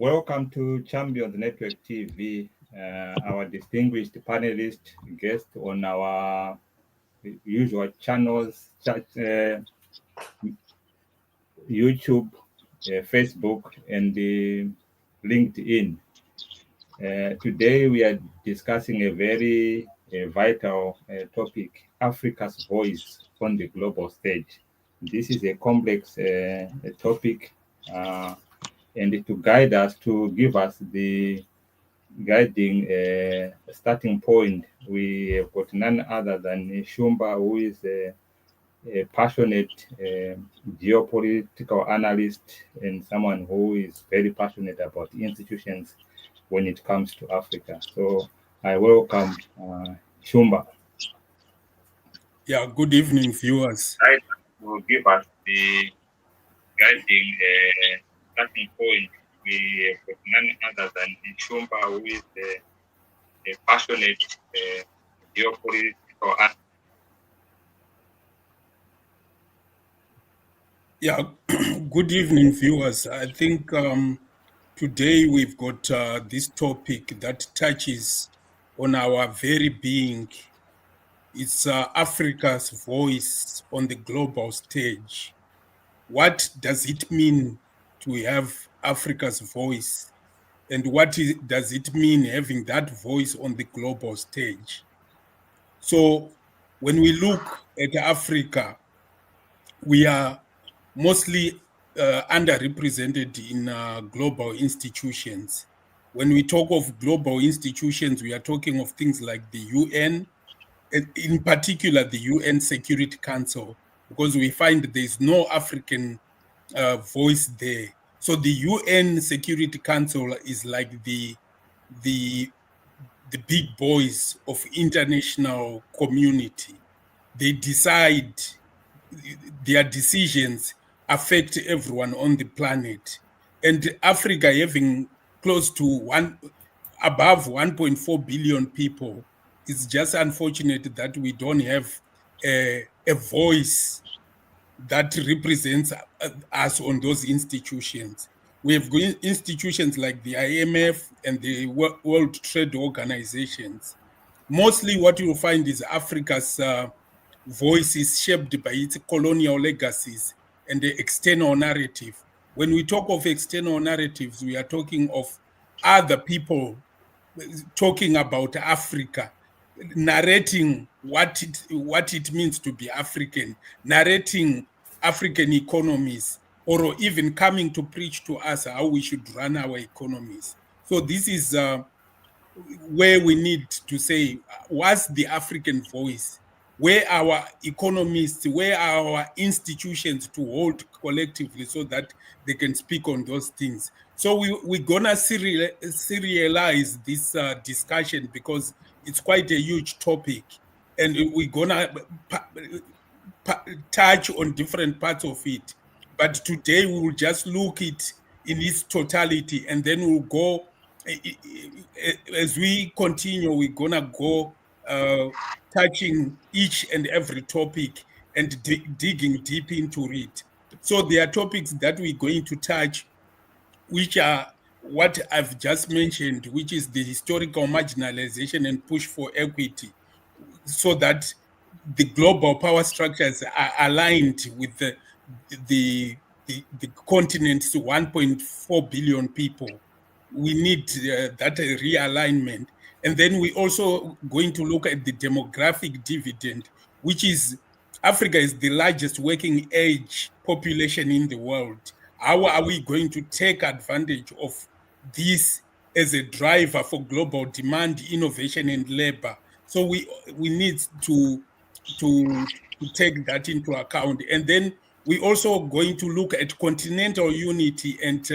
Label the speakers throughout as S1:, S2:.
S1: Welcome to Champions Network TV, our distinguished panelist guest on our usual channels, YouTube, Facebook, and LinkedIn. Today we are discussing a very vital topic, Africa's voice on the global stage. This is a complex topic, and to guide us, to give us the guiding starting point, we have got none other than Shumba, who is a passionate geopolitical analyst and someone who is very passionate about institutions when it comes to Africa. So I welcome Shumba.
S2: Yeah, good evening, viewers.
S1: Right, will give us the guiding starting point. We have got none other than Shumba, who is a passionate geopolitical analyst.
S2: Yeah, good evening, viewers. I think today we've got this topic that touches on our very being. It's Africa's voice on the global stage. What does it mean to have Africa's voice? And does it mean having that voice on the global stage? So when we look at Africa, we are mostly underrepresented in global institutions. When we talk of global institutions, we are talking of things like the UN, in particular the UN Security Council, because we find there's no African voice there. So the UN Security Council is like the big boys of international community. They decide, their decisions affect everyone on the planet. And Africa having close to above 1.4 billion people, it's just unfortunate that we don't have a voice that represents us on those institutions. We have institutions like the IMF and the World Trade Organizations. Mostly what you will find is Africa's voice is shaped by its colonial legacies and the external narrative. When we talk of external narratives, we are talking of other people talking about Africa, narrating what it means to be African, narrating African economies, or even coming to preach to us how we should run our economies. So this is where we need to say, what's the African voice? Where our economists, where our institutions to hold collectively so that they can speak on those things. So we're gonna serialize this discussion because it's quite a huge topic, and we're gonna touch on different parts of it. But today we will just look it in its totality, and then we'll go, as we continue, we're gonna go touching each and every topic and digging deep into it. So there are topics that we're going to touch, which are what I've just mentioned, which is the historical marginalization and push for equity, so that the global power structures are aligned with the continent's 1.4 billion people. We need that realignment. And then we also going to look at the demographic dividend, which is Africa is the largest working age population in the world. How are we going to take advantage of this as a driver for global demand, innovation, and labor? So we need to take that into account. And then we also going to look at continental unity and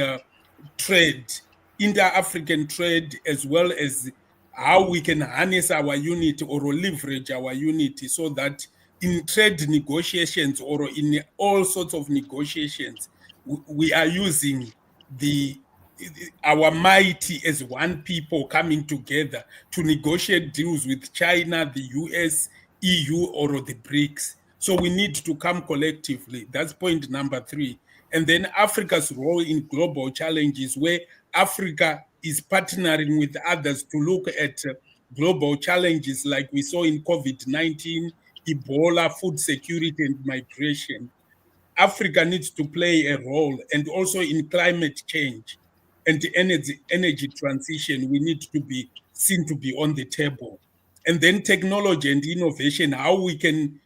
S2: trade, inter-African trade, as well as how we can harness our unity or leverage our unity so that in trade negotiations or in all sorts of negotiations, we are using our mighty as one people coming together to negotiate deals with China, the US, EU, or the BRICS. So we need to come collectively. That's point number 3. And then Africa's role in global challenges, where Africa is partnering with others to look at global challenges like we saw in COVID-19, Ebola, food security, and migration. Africa needs to play a role, and also in climate change and the energy transition, we need to be seen to be on the table. And then technology and innovation, how we can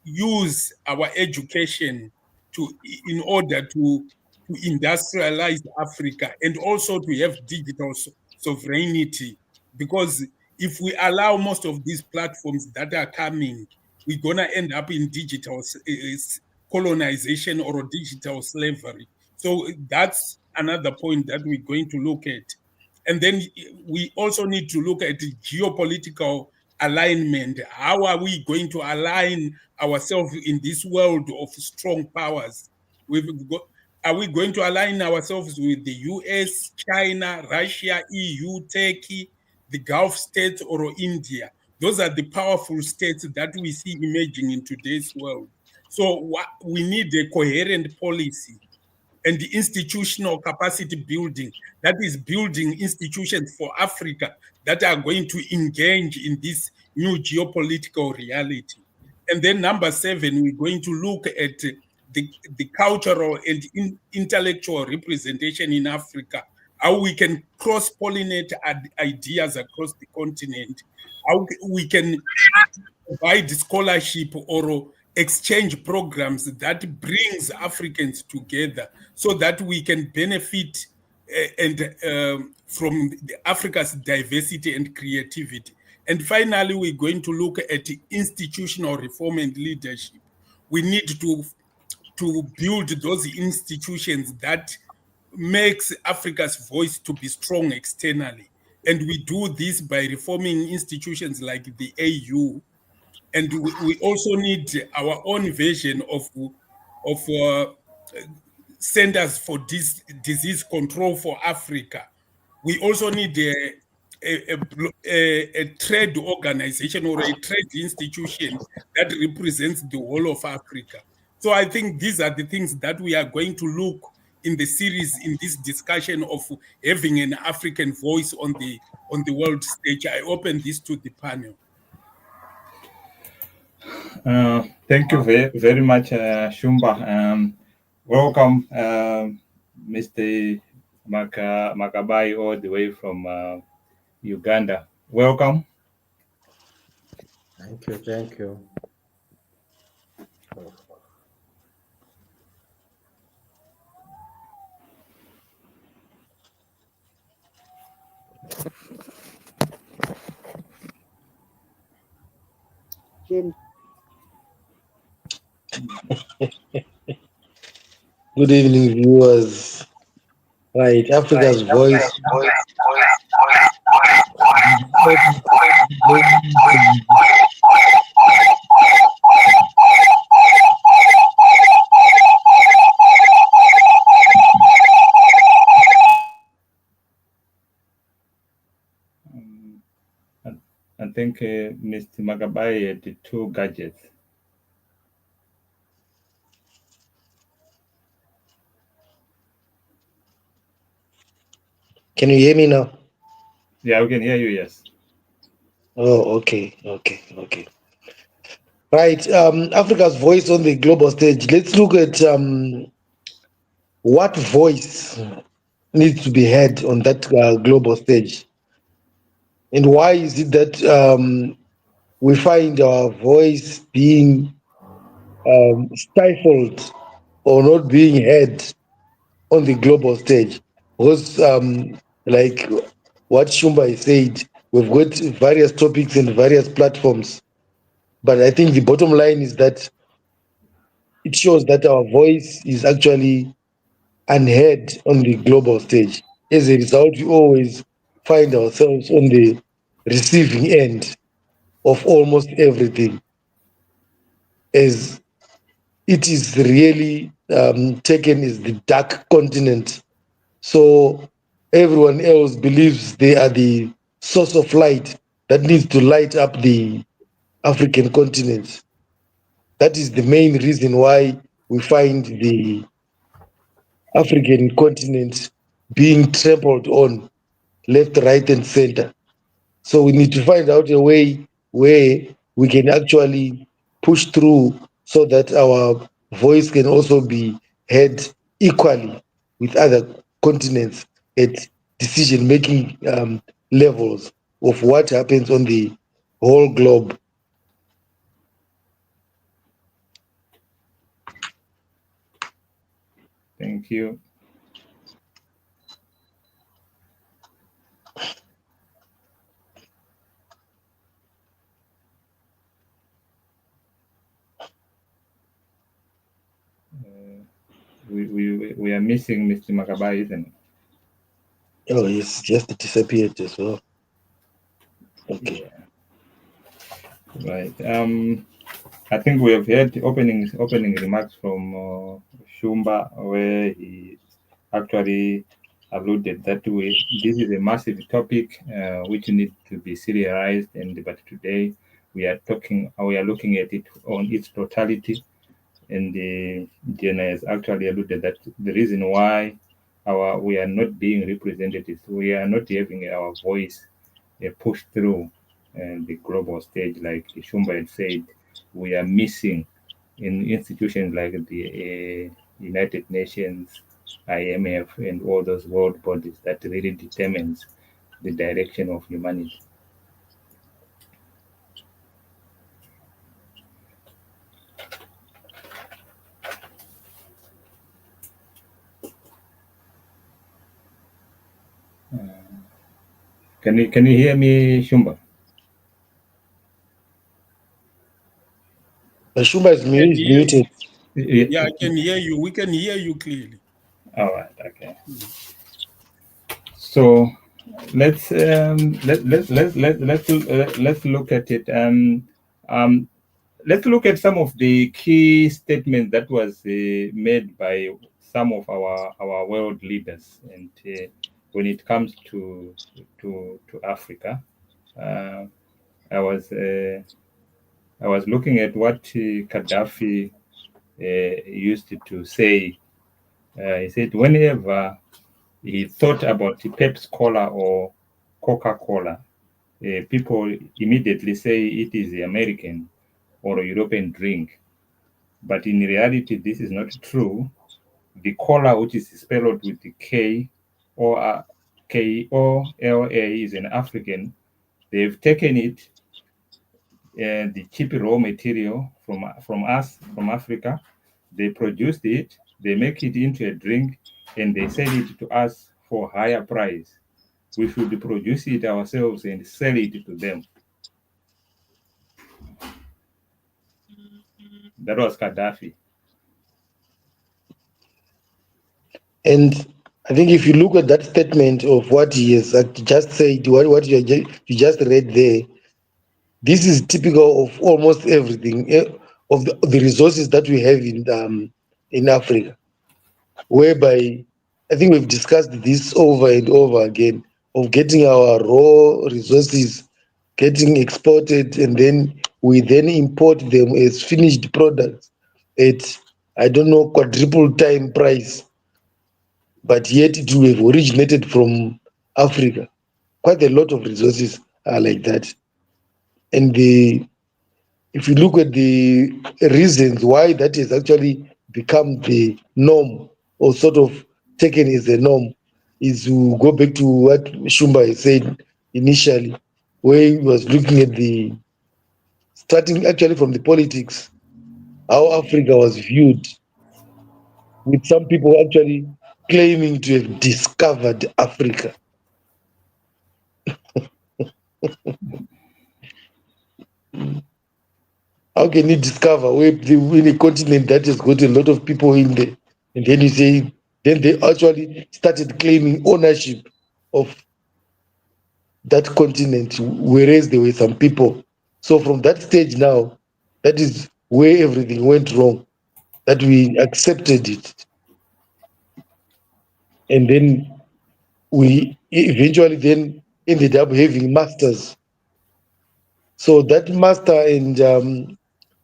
S2: use our education in order to industrialize Africa and also to have digital sovereignty. Because if we allow most of these platforms that are coming, we're going to end up in digital colonization or digital slavery. So that's another point that we're going to look at. And then we also need to look at the geopolitical alignment. How are we going to align ourselves in this world of strong powers? Are we going to align ourselves with the US, China, Russia, EU, Turkey, the Gulf states, or India? Those are the powerful states that we see emerging in today's world. So we need a coherent policy and the institutional capacity building, that is building institutions for Africa that are going to engage in this new geopolitical reality. And then number 7, we're going to look at the cultural and intellectual representation in Africa, how we can cross-pollinate ideas across the continent, how we can provide scholarship or exchange programs that brings Africans together so that we can benefit from Africa's diversity and creativity. And finally, we're going to look at institutional reform and leadership. We need to build those institutions that makes Africa's voice to be strong externally. And we do this by reforming institutions like the AU. And we also need our own version of centers for disease control for Africa. We also need a trade organization or a trade institution that represents the whole of Africa. So I think these are the things that we are going to look in the series, in this discussion of having an African voice on the world stage. I open this to the panel.
S1: Thank you very much, Shumba. Welcome, Mr. Makabai, all the way from Uganda. Welcome.
S3: Thank you.
S4: Jim.
S3: Good evening, viewers. Right, Africa's voice.
S1: I think Mr. Magabai had the 2 gadgets.
S3: Can you hear me now?
S1: Yeah, we can hear you, yes.
S3: Oh, okay. Right, Africa's voice on the global stage. Let's look at what voice needs to be heard on that global stage. And why is it that we find our voice being stifled or not being heard on the global stage? Because like what Shumba said, we've got various topics and various platforms. But I think the bottom line is that it shows that our voice is actually unheard on the global stage. As a result, we always find ourselves on the receiving end of almost everything, as it is really taken as the dark continent. So everyone else believes they are the source of light that needs to light up the African continent. That is the main reason why we find the African continent being trampled on left, right, and center. So we need to find out a way where we can actually push through so that our voice can also be heard equally with other continents at decision-making levels of what happens on the whole globe.
S1: Thank you. We are missing Mr. Makabai, isn't it?
S3: Oh, it's just disappeared as well. Okay.
S1: Yeah. Right. I think we have heard opening remarks from Shumba, where he actually alluded that this is a massive topic which needs to be serialized, but today we are looking at it on its totality, and Jenna has actually alluded that the reason why we are not being represented is we are not having our voice pushed through the global stage, like Shumba had said. We are missing in institutions like the United Nations, IMF, and all those world bodies that really determines the direction of humanity. Can you hear me, Shumba?
S3: Shumba is muted.
S2: Yeah, I can hear you. We can hear you clearly.
S1: All right. Okay. So let's look at it. Let's look at some of the key statements that was made by some of our world leaders, and when it comes to Africa, I was looking at what Gaddafi used to say. He said whenever he thought about Pepsi Cola or Coca-Cola, people immediately say it is the American or a European drink. But in reality, this is not true. The cola, which is spelled with the Kola, is an African. They've taken it, the cheap raw material from Africa. They produced it, they make it into a drink, and they sell it to us for higher price. We should produce it ourselves and sell it to them. That was Gaddafi.
S3: And I think if you look at that statement of what he has just said, what you just read there, this is typical of almost everything, of the resources that we have in Africa, whereby I think we've discussed this over and over again, of getting our raw resources getting exported, and then we then import them as finished products at, I don't know, quadruple time price, but yet it will have originated from Africa. Quite a lot of resources are like that. And if you look at the reasons why that has actually become the norm, or sort of taken as a norm, is to go back to what Shumba said initially, where he was looking at starting actually from the politics, how Africa was viewed, with some people actually claiming to have discovered Africa. How can you discover where in a continent that has got a lot of people in there? And then you say, then they actually started claiming ownership of that continent, whereas there were some people. So from that stage now, that is where everything went wrong, that we accepted it. And then we eventually then ended up having masters. So that master and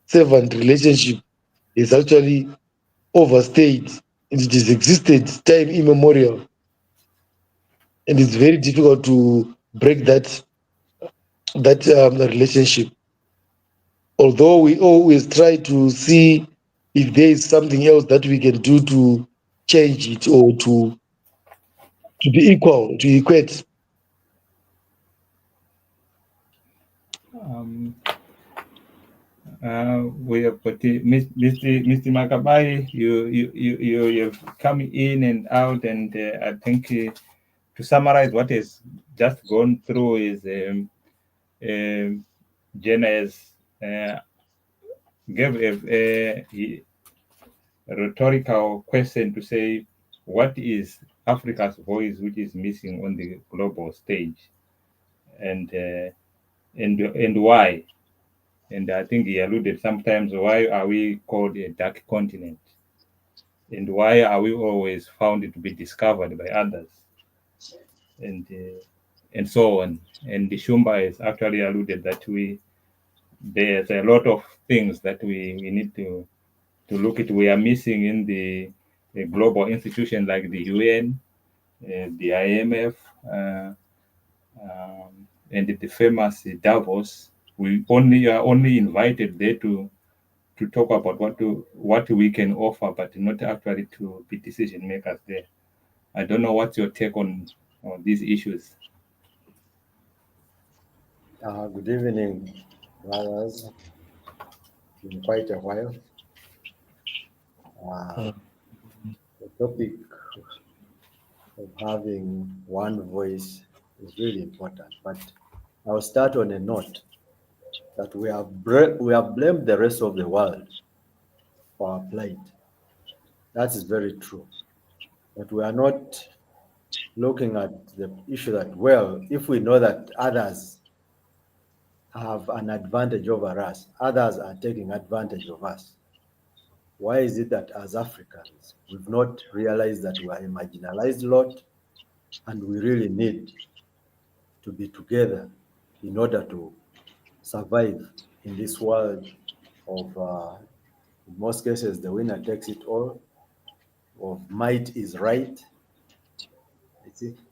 S3: servant relationship is actually overstayed. It has existed time immemorial. and it's very difficult to break that relationship. Although we always try to see if there is something else that we can do to change it or to be equal, to equate.
S1: We have got Mr. Makabai. You've come in and out, and I think to summarize what has just gone through is Jenna has gave a rhetorical question to say, what is Africa's voice which is missing on the global stage, and why? And I think he alluded sometimes, why are we called a dark continent? And why are we always found to be discovered by others? And so on. And the Shumba has actually alluded that there's a lot of things that we need to look at. We are missing in the global institutions like the UN, the IMF, and the famous Davos. We are only invited there to talk about what we can offer, but not actually to be decision makers there. I don't know what's your take on these issues.
S4: Good evening, brothers. It's been quite a while. The topic of having one voice is really important, but I'll start on a note that we have blamed the rest of the world for our plight. That is very true. But we are not looking at the issue that, well, if we know that others have an advantage over us, others are taking advantage of us, why is it that as Africans, we've not realized that we are a marginalized lot and we really need to be together in order to survive in this world of, in most cases, the winner takes it all, of might is right.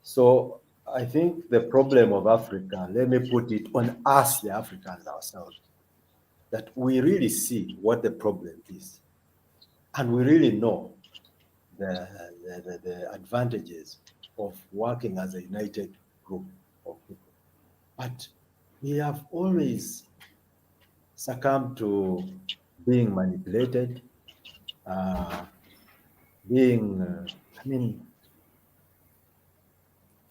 S4: So I think the problem of Africa, let me put it on us, the Africans ourselves, that we really see what the problem is. And we really know the advantages of working as a united group of people. But we have always succumbed to being manipulated,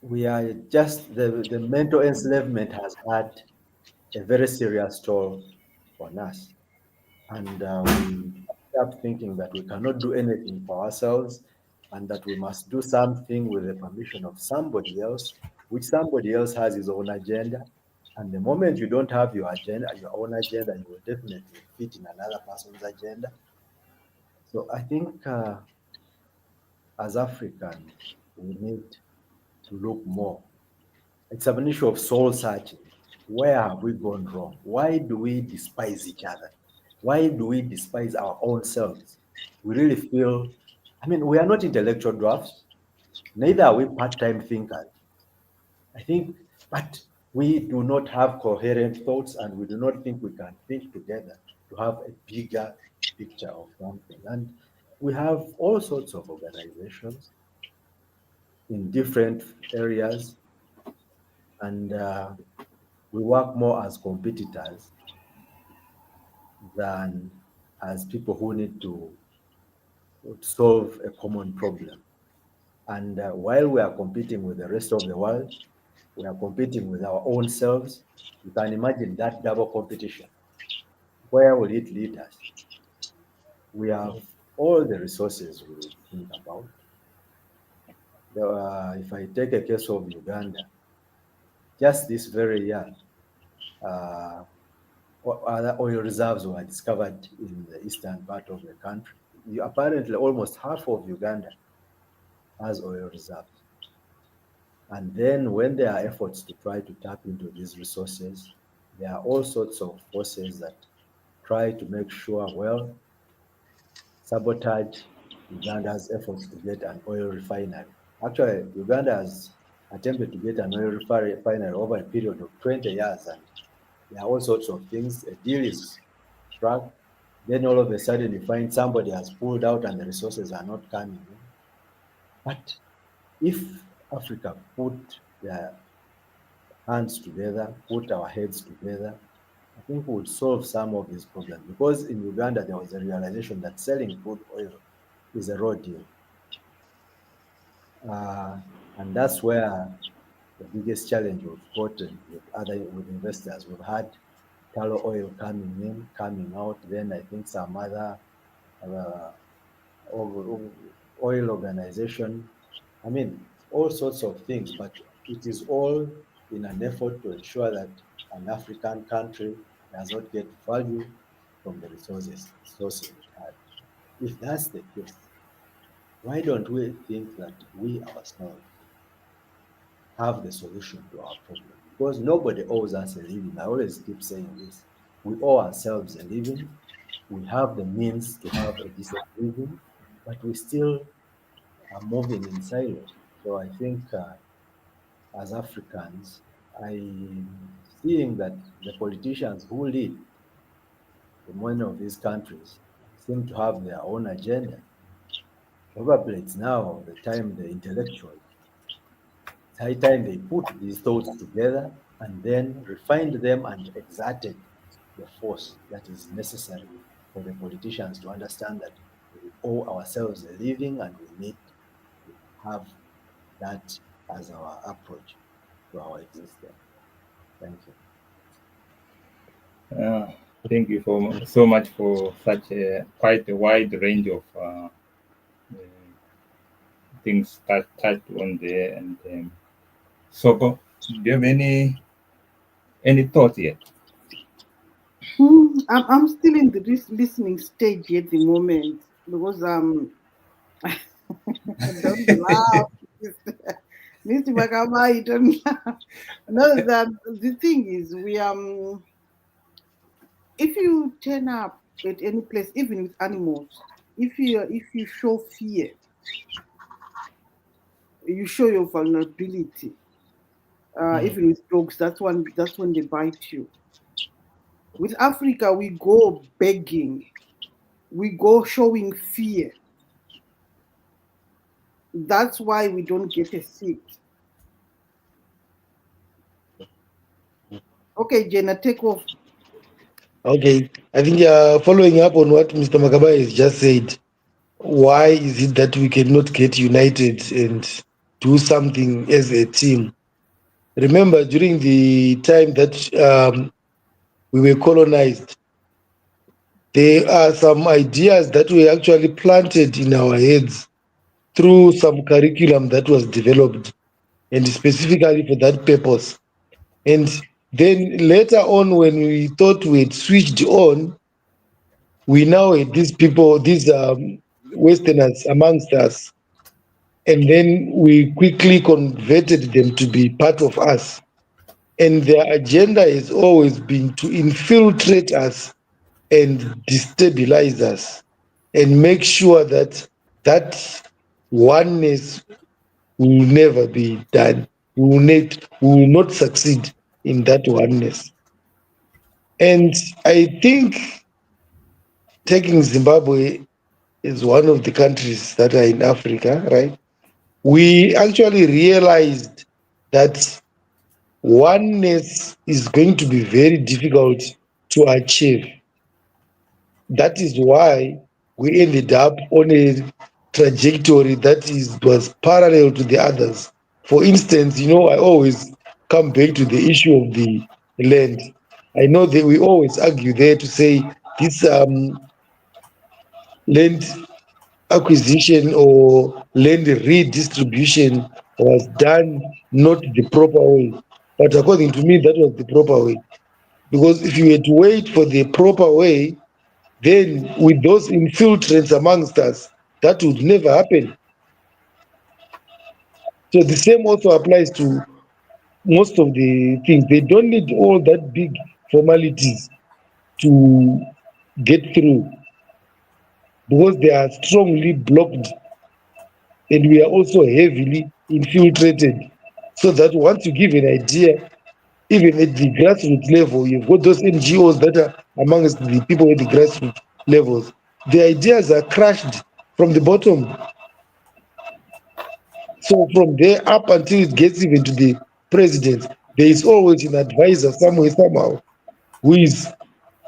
S4: we are just, the mental enslavement has had a very serious toll on us. And we start thinking that we cannot do anything for ourselves and that we must do something with the permission of somebody else, which somebody else has his own agenda. And the moment you don't have your agenda, your own agenda, you will definitely fit in another person's agenda. So I think as Africans, we need to look more. It's an issue of soul searching. Where have we gone wrong? Why do we despise each other? Why do we despise our own selves? We really feel, we are not intellectual dwarfs, neither are we part-time thinkers. I think, but we do not have coherent thoughts and we do not think we can think together to have a bigger picture of something. And we have all sorts of organizations in different areas, and we work more as competitors than as people who need to solve a common problem. And while we are competing with the rest of the world, we are competing with our own selves. You can imagine that double competition. Where will it lead us? We have all the resources we think about. If I take a case of Uganda, just this very year, other oil reserves were discovered in the eastern part of the country. Apparently, almost half of Uganda has oil reserves. And then when there are efforts to try to tap into these resources, there are all sorts of forces that try to make sure, well, sabotage Uganda's efforts to get an oil refinery. Actually, Uganda has attempted to get an oil refinery over a period of 20 years, and there are all sorts of things. A deal is struck, then all of a sudden you find somebody has pulled out and the resources are not coming in. But if Africa put their hands together, put our heads together, I think we would solve some of these problems. Because in Uganda, there was a realization that selling crude oil is a raw deal. And that's where the biggest challenge we've got with investors. We've had tallow oil coming in, coming out. Then I think some other oil organization. I mean, all sorts of things, but it is all in an effort to ensure that an African country does not get value from the resources it had. If that's the case, why don't we think that we ourselves have the solution to our problem? Because nobody owes us a living. I always keep saying this. We owe ourselves a living. We have the means to have a decent living, but we still are moving in silos. So I think as Africans, I'm seeing that the politicians who lead in one of these countries seem to have their own agenda. Probably it's now the time the intellectuals, it's high time they put these thoughts together and then refined them and exerted the force that is necessary for the politicians to understand that we owe ourselves a living and we need to have that as our approach to our existence. Thank you.
S1: Thank you so much for such a quite a wide range of things that touched on there. And Soko, do you have any thoughts yet?
S5: I'm still in the listening stage at the moment because don't laugh. Mr. Makama, don't laugh. No, that the thing is if you turn up at any place, even with animals, if you show fear, you show your vulnerability. Even with dogs, that's when they bite you. With Africa, we go begging, we go showing fear. That's why we don't get a seat. Okay, Jenna, take off.
S3: Okay, I think following up on what Mr. Makaba has just said, why is it that we cannot get united and do something as a team? Remember, during the time that we were colonized, there are some ideas that were actually planted in our heads through some curriculum that was developed, and specifically for that purpose. And then later on, when we thought we had switched on, we now had these people, these Westerners amongst us, and then we quickly converted them to be part of us. And their agenda has always been to infiltrate us and destabilize us and make sure that that oneness will never be done. We will not succeed in that oneness. And I think taking Zimbabwe as one of the countries that are in Africa, right? We actually realized that oneness is going to be very difficult to achieve. That is why we ended up on a trajectory that was parallel to the others. For instance, I always come back to the issue of the land. I know that we always argue there to say this land acquisition or land redistribution was done not the proper way. But according to me, that was the proper way. Because if you had to wait for the proper way, then with those infiltrants amongst us, that would never happen. So the same also applies to most of the things. They don't need all that big formalities to get through because they are strongly blocked and we are also heavily infiltrated. so that once you give an idea, even at the grassroots level, you've got those NGOs that are amongst the people at the grassroots levels. The ideas are crushed from the bottom. So from there up until it gets even to the president, there is always an advisor somewhere, somehow, who is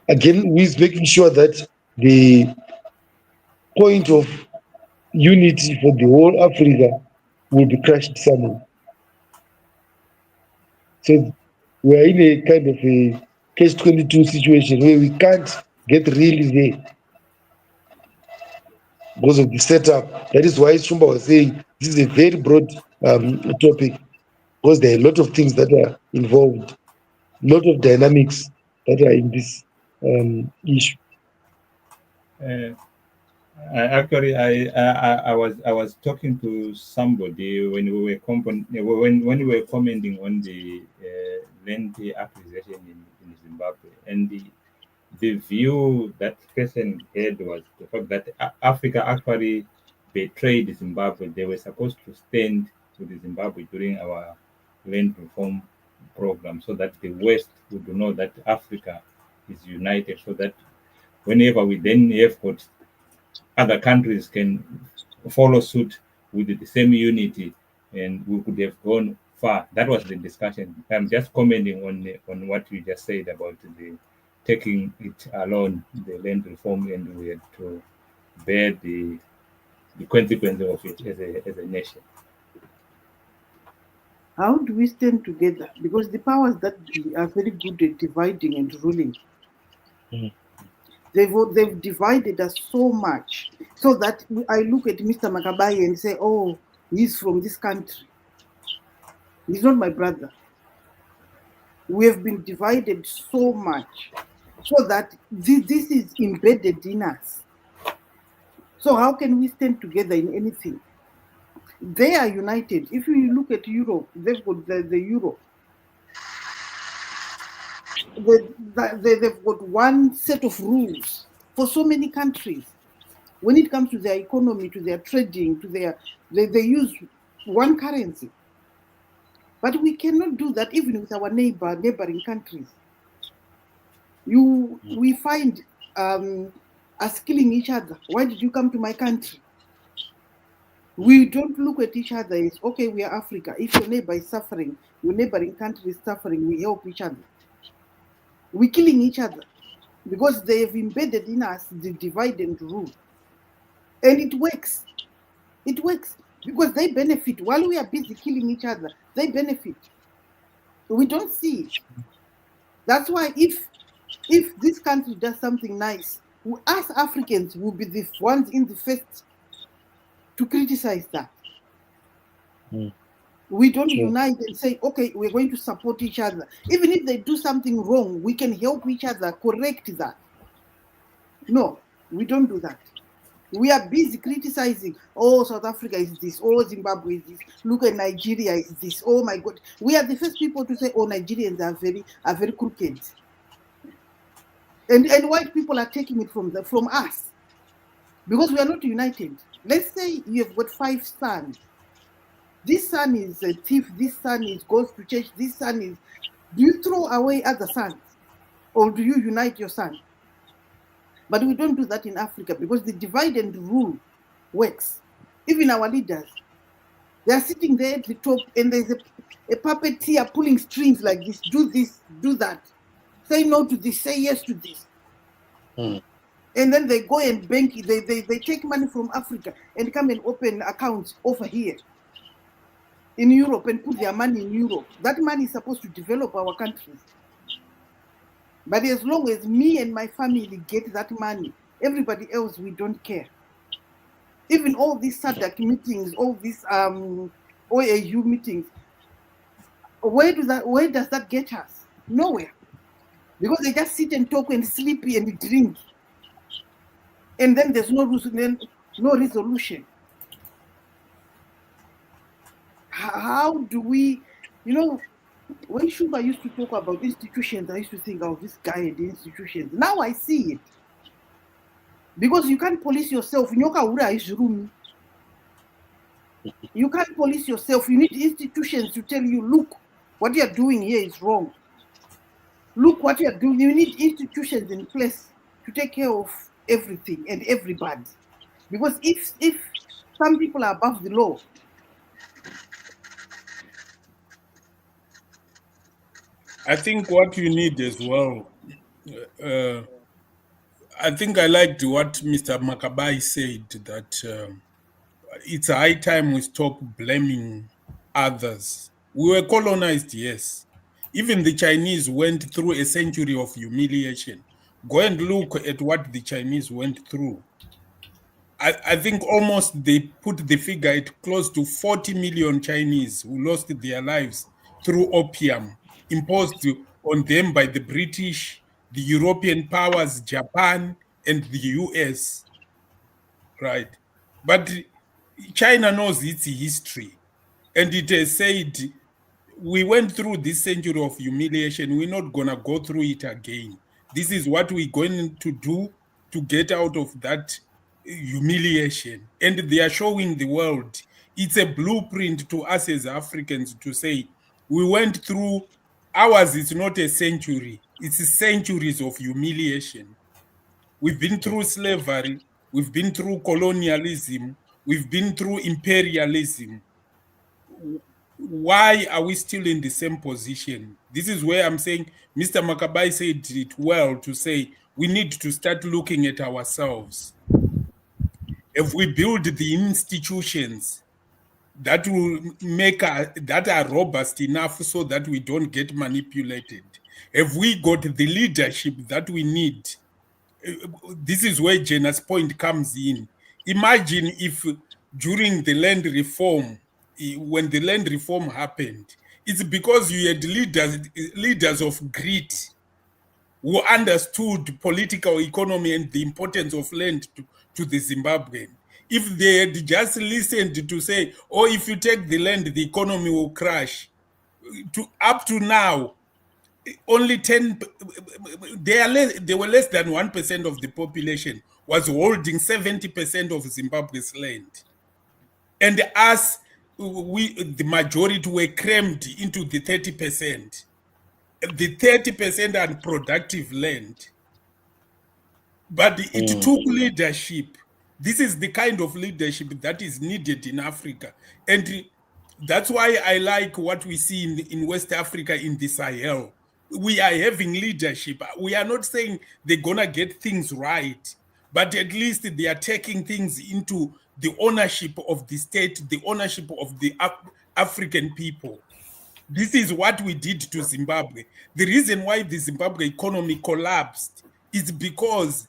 S3: making sure that the point of unity for the whole Africa will be crushed somewhere. So we are in a kind of a catch-22 situation where we can't get really there because of the setup. That is why Shumba was saying this is a very broad topic, because there are a lot of things that are involved, a lot of dynamics that are in this issue.
S1: Actually, I was talking to somebody when we were when we were commenting on the land acquisition in Zimbabwe, and the view that person had was the fact that Africa actually betrayed Zimbabwe. They were supposed to stand with Zimbabwe during our land reform program, so that the West would know that Africa is united, so that whenever we then have got other countries can follow suit with the same unity, and we could have gone far. That was the discussion. I'm just commenting on what you just said about the taking it alone, the land reform, and we had to bear the consequences of it as a nation.
S5: How do we stand together? Because the powers that are very good at dividing and ruling, they've divided us so much, so that I look at Mr. Makabayi and say, oh, he's from this country. He's not my brother. We have been divided so much, so that this is embedded in us. So how can we stand together in anything? They are united. If you look at Europe, they've got the euro. They've got one set of rules for so many countries. When it comes to their economy, to their trading, to they use one currency. But we cannot do that even with our neighboring countries. We find us killing each other. Why did you come to my country? We don't look at each other as, okay, we are Africa. If your neighbor is suffering, your neighboring country is suffering, we help each other. We're killing each other because they have embedded in us the divide and rule. And it works. It works because they benefit. While we are busy killing each other, they benefit. We don't see it. That's why if this country does something nice, us Africans will be the ones in the first to criticize that. We don't unite and say, okay, we're going to support each other. Even if they do something wrong, we can help each other correct that. No, we don't do that. We are busy criticizing, oh, South Africa is this, oh, Zimbabwe is this, look at Nigeria is this, oh my God. We are the first people to say, oh, Nigerians are very crooked. And white people are taking it from us because we are not united. Let's say you have got 5 sons. This son is a thief, this son goes to church, this son is... Do you throw away other sons? Or do you unite your son? But we don't do that in Africa because the divide and rule works. Even our leaders, they are sitting there at the top and there's a puppeteer pulling strings like this, do that. Say no to this, say yes to this. And then they go and bank, they take money from Africa and come and open accounts over here in Europe and put their money in Europe. That money is supposed to develop our countries. But as long as me and my family get that money, everybody else, we don't care. Even all these SADC meetings, all these OAU meetings, where does that get us? Nowhere. Because they just sit and talk and sleep and drink. And then there's no resolution. How do we, when Shumba used to talk about institutions, I used to think, oh, this guy and the institutions. Now I see it. Because you can't police yourself. Nyoka ura is room. You can't police yourself. You need institutions to tell you, look, what you're doing here is wrong. Look what you're doing. You need institutions in place to take care of everything and everybody. Because if some people are above the law,
S2: I think what you need as well, I think I liked what Mr. Makabai said, that it's a high time we stop blaming others. We were colonized, yes. Even the Chinese went through a century of humiliation. Go and look at what the Chinese went through. I think almost they put the figure at close to 40 million Chinese who lost their lives through opium imposed on them by the British, the European powers, Japan, and the US. Right. But China knows its history, and it has said, we went through this century of humiliation. We're not going to go through it again. This is what we're going to do to get out of that humiliation. And they are showing the world. It's a blueprint to us as Africans to say, we went through, ours is not a century, it's centuries of humiliation. We've been through slavery, we've been through colonialism, we've been through imperialism. Why are we still in the same position? This is where I'm saying Mr. Makabai said it well to say we need to start looking at ourselves. If we build the institutions that will make that are robust enough so that we don't get manipulated, if we got the leadership that we need, this is where Jenna's point comes in. Imagine if during the land reform, when the land reform happened, it's because you had leaders of grit who understood political economy and the importance of land to the Zimbabwean. If they had just listened to say, oh, if you take the land, the economy will crash, up to now, only 10, they were less than 1% of the population was holding 70% of Zimbabwe's land. And us, the majority were crammed into the 30%. The 30% unproductive land. But it took leadership. This is the kind of leadership that is needed in Africa. And that's why I like what we see in West Africa, in the Sahel. We are having leadership. We are not saying they're going to get things right, but at least they are taking things into the ownership of the state, the ownership of the African people. This is what we did to Zimbabwe. The reason why the Zimbabwe economy collapsed is because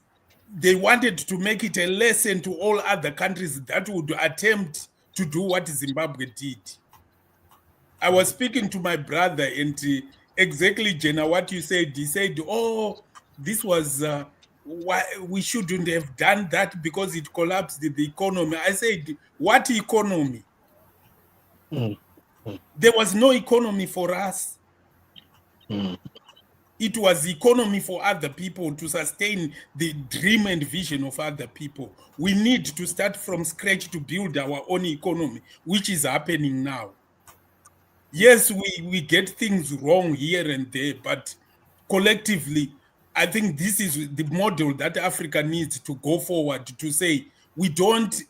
S2: they wanted to make it a lesson to all other countries that would attempt to do what Zimbabwe did. I was speaking to my brother, and exactly, Jenna, what you said, he said, oh, this was why we shouldn't have done that because it collapsed the economy. I said, what economy? There was no economy for us. It was economy for other people to sustain the dream and vision of other people. We need to start from scratch to build our own economy, which is happening now. Yes, we get things wrong here and there, but collectively, I think this is the model that Africa needs to go forward to say, we don't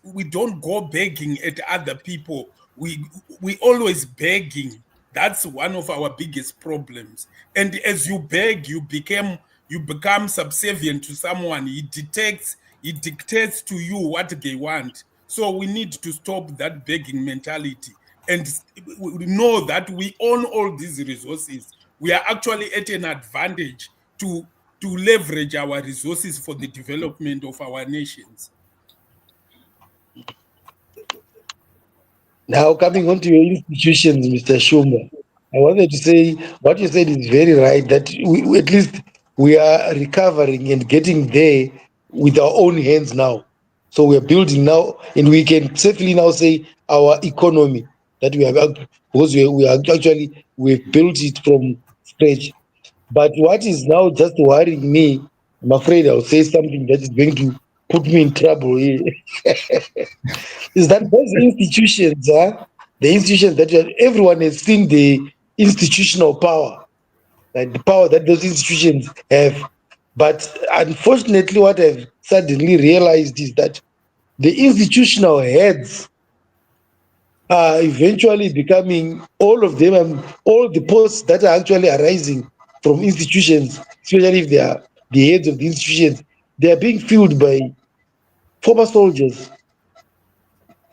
S2: go begging at other people. We always begging. That's one of our biggest problems. And as you beg, you become subservient to someone. He dictates to you what they want. So we need to stop that begging mentality and know that we own all these resources. We are actually at an advantage to leverage our resources for the development of our nations.
S3: Now, coming on to your institutions, Mr. Shumba, I wanted to say what you said is very right, that we at least we are recovering and getting there with our own hands now. So we are building now, and we can safely now say our economy that we have, because we've built it from scratch. But what is now just worrying me, I'm afraid I'll say something that is going to put me in trouble here is that those institutions, the institutions that everyone has seen the institutional power, like the power that those institutions have. But unfortunately, what I've suddenly realized is that the institutional heads are eventually becoming all of them, and all the posts that are actually arising from institutions, especially if they are the heads of the institutions, they are being filled by former soldiers.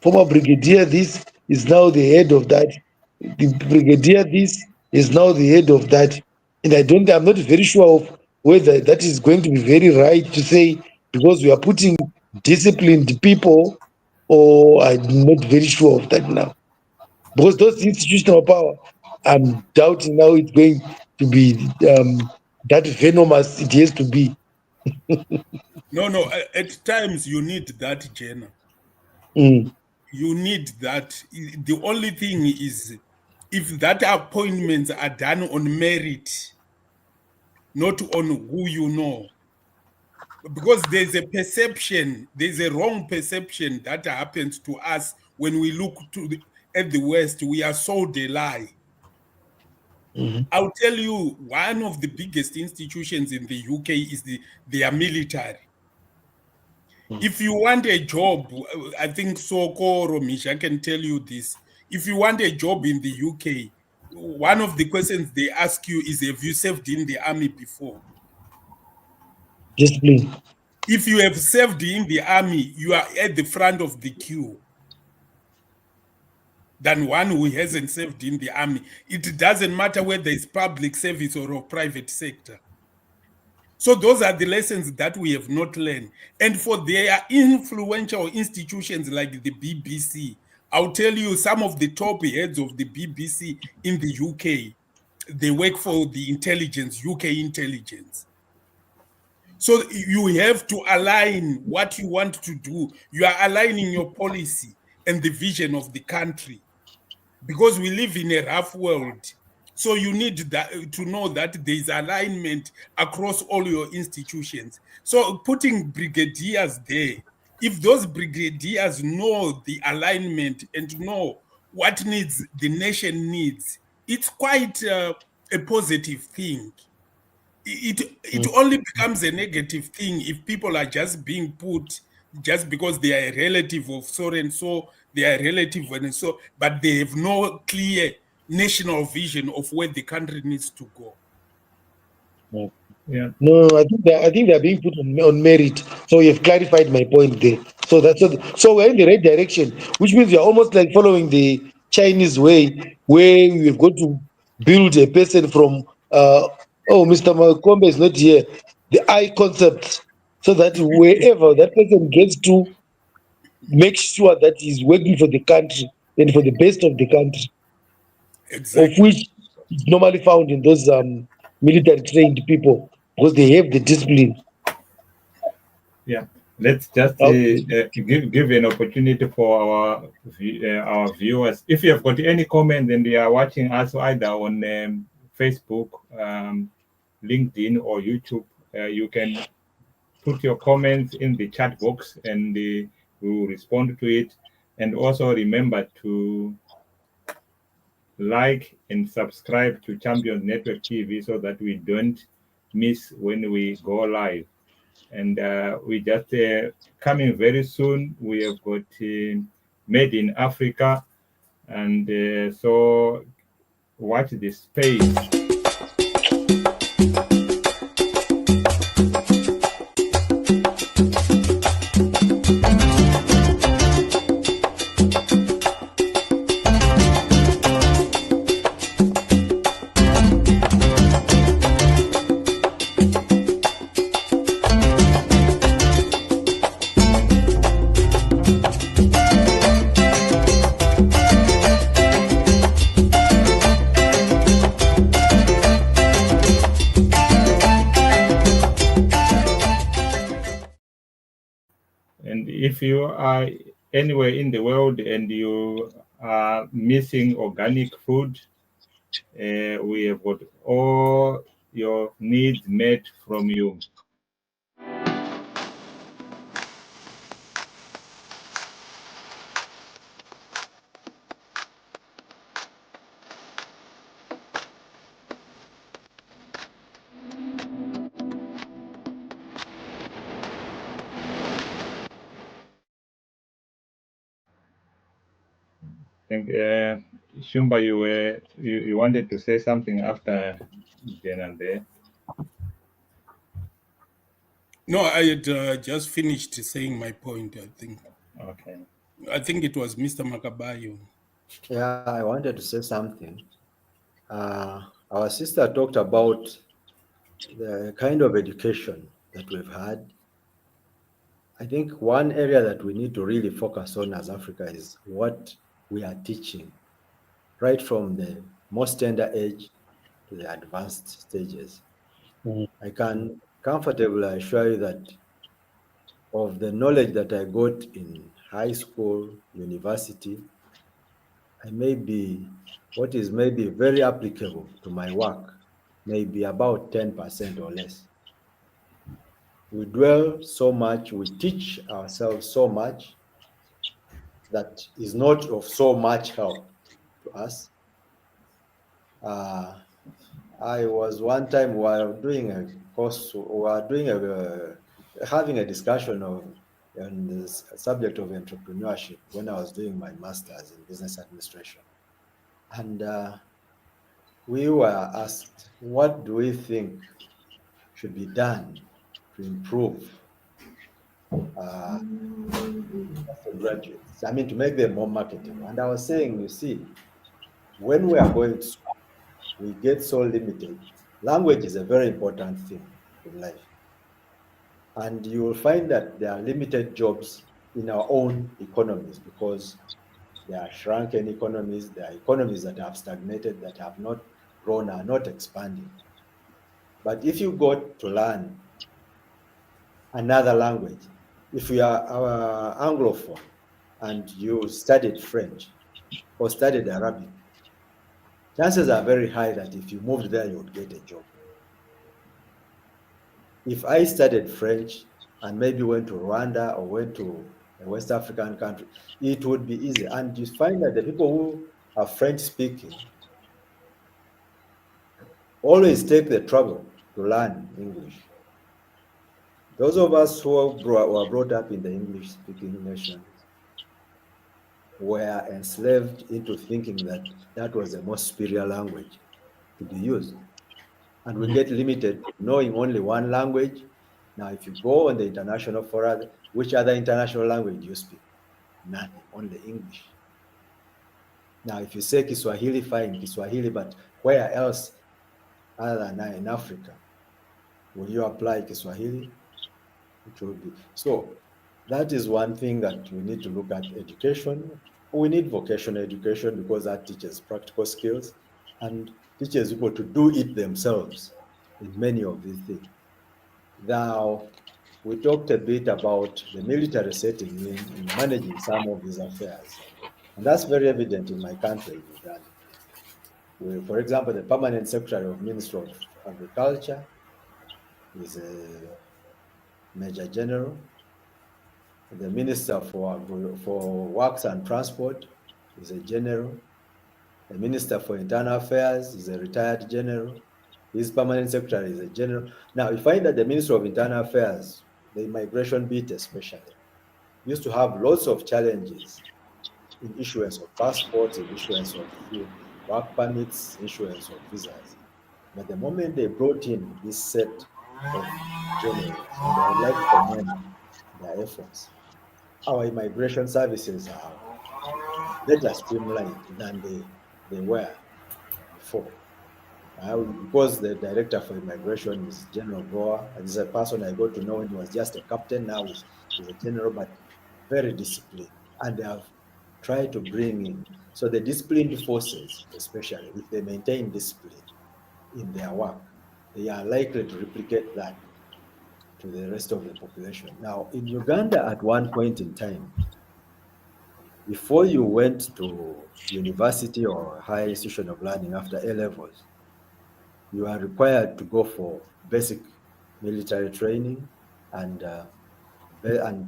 S3: Former brigadier this is now the head of that. The brigadier this is now the head of that. And I'm not very sure of whether that is going to be very right to say because we are putting disciplined people, or I'm not very sure of that now. Because those institutional power, I'm doubting now it's going to be that venomous it has to be.
S2: No, at times you need that, Jenna.
S3: Mm.
S2: You need that. The only thing is, if that appointments are done on merit, not on who you know, because there's a perception, there's a wrong perception that happens to us when we look at the West. We are sold a lie. I'll tell you, one of the biggest institutions in the UK is their military. If you want a job, I think Soko or Misha can tell you this. If you want a job in the UK, one of the questions they ask you is, have you served in the army before?
S3: Discipline.
S2: If you have served in the army, you are at the front of the queue than one who hasn't served in the army. It doesn't matter whether it's public service or a private sector. So those are the lessons that we have not learned. And for their influential institutions like the BBC, I'll tell you, some of the top heads of the BBC in the UK, they work for the intelligence, UK intelligence. So you have to align what you want to do. You are aligning your policy and the vision of the country, because we live in a rough world. So you need that, to know that there is alignment across all your institutions. So putting brigadiers there, if those brigadiers know the alignment and know what needs the nation needs, it's quite a positive thing. It only becomes a negative thing if people are just being put just because they are a relative of so and so, they are a relative and so, but they have no clear national vision of where the country needs to go.
S1: Yeah.
S3: No, I think they're being put on merit. So you've clarified my point there. So so we're in the right direction, which means you're almost like following the Chinese way, where we've got to build a person from Mr. Makombe is not here, the I concept, so that wherever that person gets to, make sure that he's working for the country and for the best of the country, of
S2: Exactly.
S3: which is normally found in those military trained people because they have the discipline.
S1: Yeah. Let's just give an opportunity for our viewers. If you have got any comment and they are watching us either on Facebook, LinkedIn, or YouTube, you can put your comments in the chat box and we will respond to it. And also remember to like and subscribe to Champions Network TV so that we don't miss when we go live. And we just coming very soon. We have got Made in Africa, and so watch this space. And if you are anywhere in the world and you are missing organic food, we have got all your needs met from you. think Shumba, you wanted to say something after Jen there.
S2: No, I had just finished saying my point, I think.
S1: Okay.
S2: I think it was Mr. Makabayo.
S4: Yeah, I wanted to say something. Our sister talked about the kind of education that we've had. I think one area that we need to really focus on as Africa is what we are teaching, right from the most tender age to the advanced stages. I can comfortably assure you that of the knowledge that I got in high school, university, I may be what is maybe very applicable to my work, maybe about 10% or less. We dwell so much, we teach ourselves so much that is not of so much help to us. Uh, I was one time while doing a course, we were doing having a discussion on the subject of entrepreneurship when I was doing my master's in business administration. And we were asked, what do we think should be done to improve graduates? I mean, to make them more marketable. And I was saying, you see, when we are going to school, we get so limited. Language is a very important thing in life. And you will find that there are limited jobs in our own economies because there are shrunken economies, there are economies that have stagnated, that have not grown, are not expanding. But if you go to learn another language, if you are Anglophone and you studied French or studied Arabic, chances are very high that if you moved there, you would get a job. If I studied French and maybe went to Rwanda or went to a West African country, it would be easy. And you find that the people who are French speaking always take the trouble to learn English. Those of us who were brought up in the English speaking nations were enslaved into thinking that that was the most superior language to be used. And we get limited to knowing only one language. Now, if you go on the international forum, which other international language do you speak? Nothing, only English. Now, if you say Kiswahili, fine, Kiswahili, but where else other than in Africa will you apply Kiswahili? It will be. So that is one thing that we need to look at education. We need vocational education because that teaches practical skills and teaches people to do it themselves in many of these things. Now, we talked a bit about the military setting in managing some of these affairs. And that's very evident in my country, Uganda. For example, the permanent secretary of Ministry of Agriculture is a major general. The minister for Works and Transport is a general. The minister for Internal Affairs is a retired general. His permanent secretary is a general. Now, you find that the Ministry of Internal Affairs, the immigration bit especially, used to have lots of challenges in issuance of passports, in issuance of work permits, issuance of visas. But the moment they brought in this set of generals, and I would like to commend their efforts, our immigration services are better streamlined than they were before. Because the director for immigration is General Goa, and is a person I got to know when he was just a captain, now he's a general, but very disciplined. And they have tried to bring in, so the disciplined forces, especially, if they maintain discipline in their work, they are likely to replicate that to the rest of the population. Now, in Uganda, at one point in time, before you went to university or higher institution of learning after A levels, you are required to go for basic military training and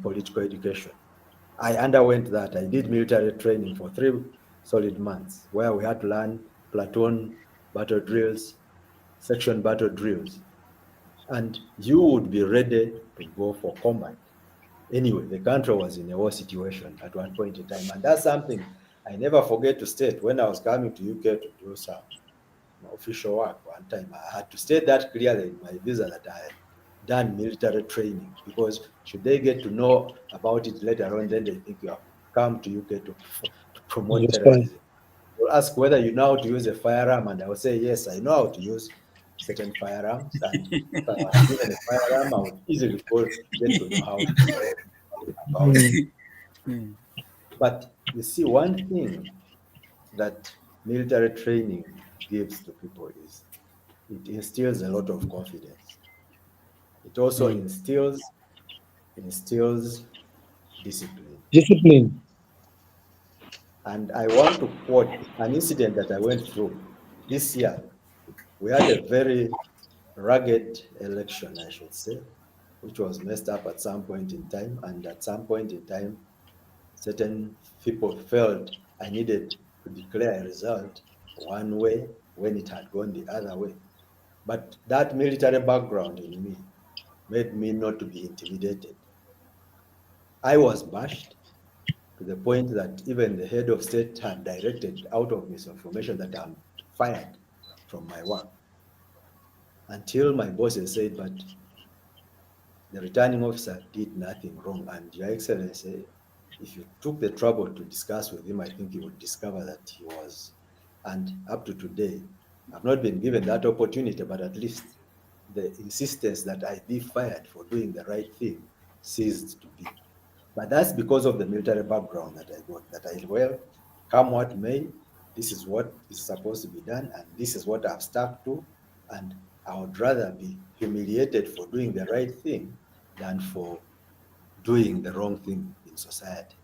S4: political education. I underwent that. I did military training for 3 solid months, where we had to learn platoon battle drills, section battle drills, and you would be ready to go for combat. Anyway, the country was in a war situation at one point in time, and that's something I never forget to state when I was coming to UK to do some official work one time, I had to state that clearly in my visa that I had done military training, because should they get to know about it later on, then they think you have come to UK to promote
S3: That's fine.
S4: terrorism. They'll ask whether you know how to use a firearm, and I will say, yes, I know how to use certain firearms. And if I was given a firearm, I would easily get to know how to go about it. But you see, one thing that military training gives to people is it instills a lot of confidence. It also instills discipline.
S3: Discipline.
S4: And I want to quote an incident that I went through this year. We had a very rugged election, I should say, which was messed up at some point in time. And at some point in time, certain people felt I needed to declare a result one way when it had gone the other way. But that military background in me made me not to be intimidated. I was bashed to the point that even the head of state had directed out of misinformation that I'm fired from my work. Until my bosses said, but the returning officer did nothing wrong. And Your Excellency, if you took the trouble to discuss with him, I think you would discover that he was. And up to today, I've not been given that opportunity, but at least the insistence that I be fired for doing the right thing ceased to be. But that's because of the military background that I got, that I, well, come what may, this is what is supposed to be done, and this is what I've stuck to, and I would rather be humiliated for doing the right thing than for doing the wrong thing in society.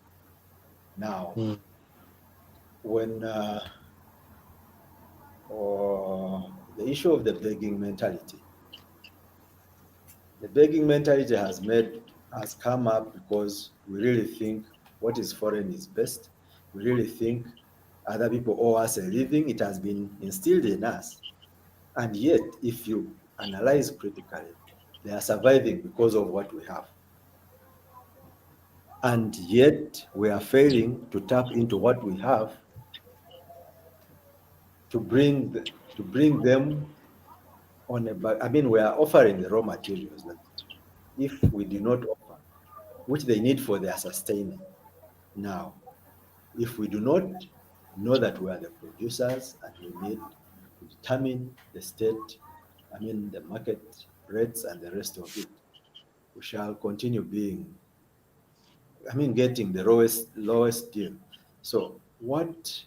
S4: Now, when the issue of the begging mentality, the begging mentality has come up because we really think what is foreign is best. We really think other people owe us a living. It has been instilled in us. And yet, if you analyze critically, they are surviving because of what we have. And yet, we are failing to tap into what we have to bring them on a back. I mean, we are offering the raw materials that if we do not offer, which they need for their sustaining. Now, if we do not know that we are the producers and we need to determine the state, I mean, the market rates and the rest of it, we shall continue being, getting the lowest deal. So what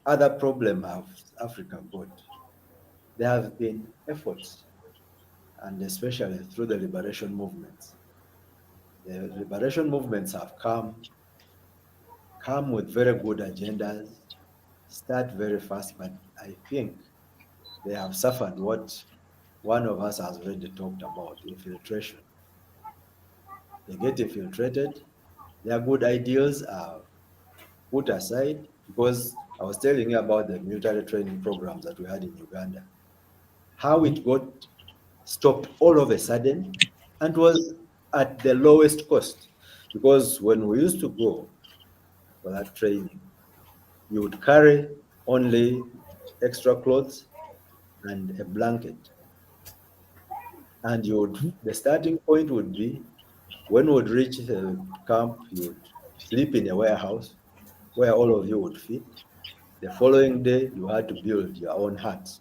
S4: other problem have Africa got? There have been efforts, and especially through the liberation movements. The liberation movements have come with very good agendas, start very fast, but I think they have suffered what one of us has already talked about, infiltration. They get infiltrated, their good ideals are put aside, because I was telling you about the military training programs that we had in Uganda, how it got stopped all of a sudden and was at the lowest cost. Because when we used to go for that training, you would carry only extra clothes and a blanket. And the starting point would be, when we would reach the camp, you would sleep in a warehouse where all of you would fit. The following day, you had to build your own huts,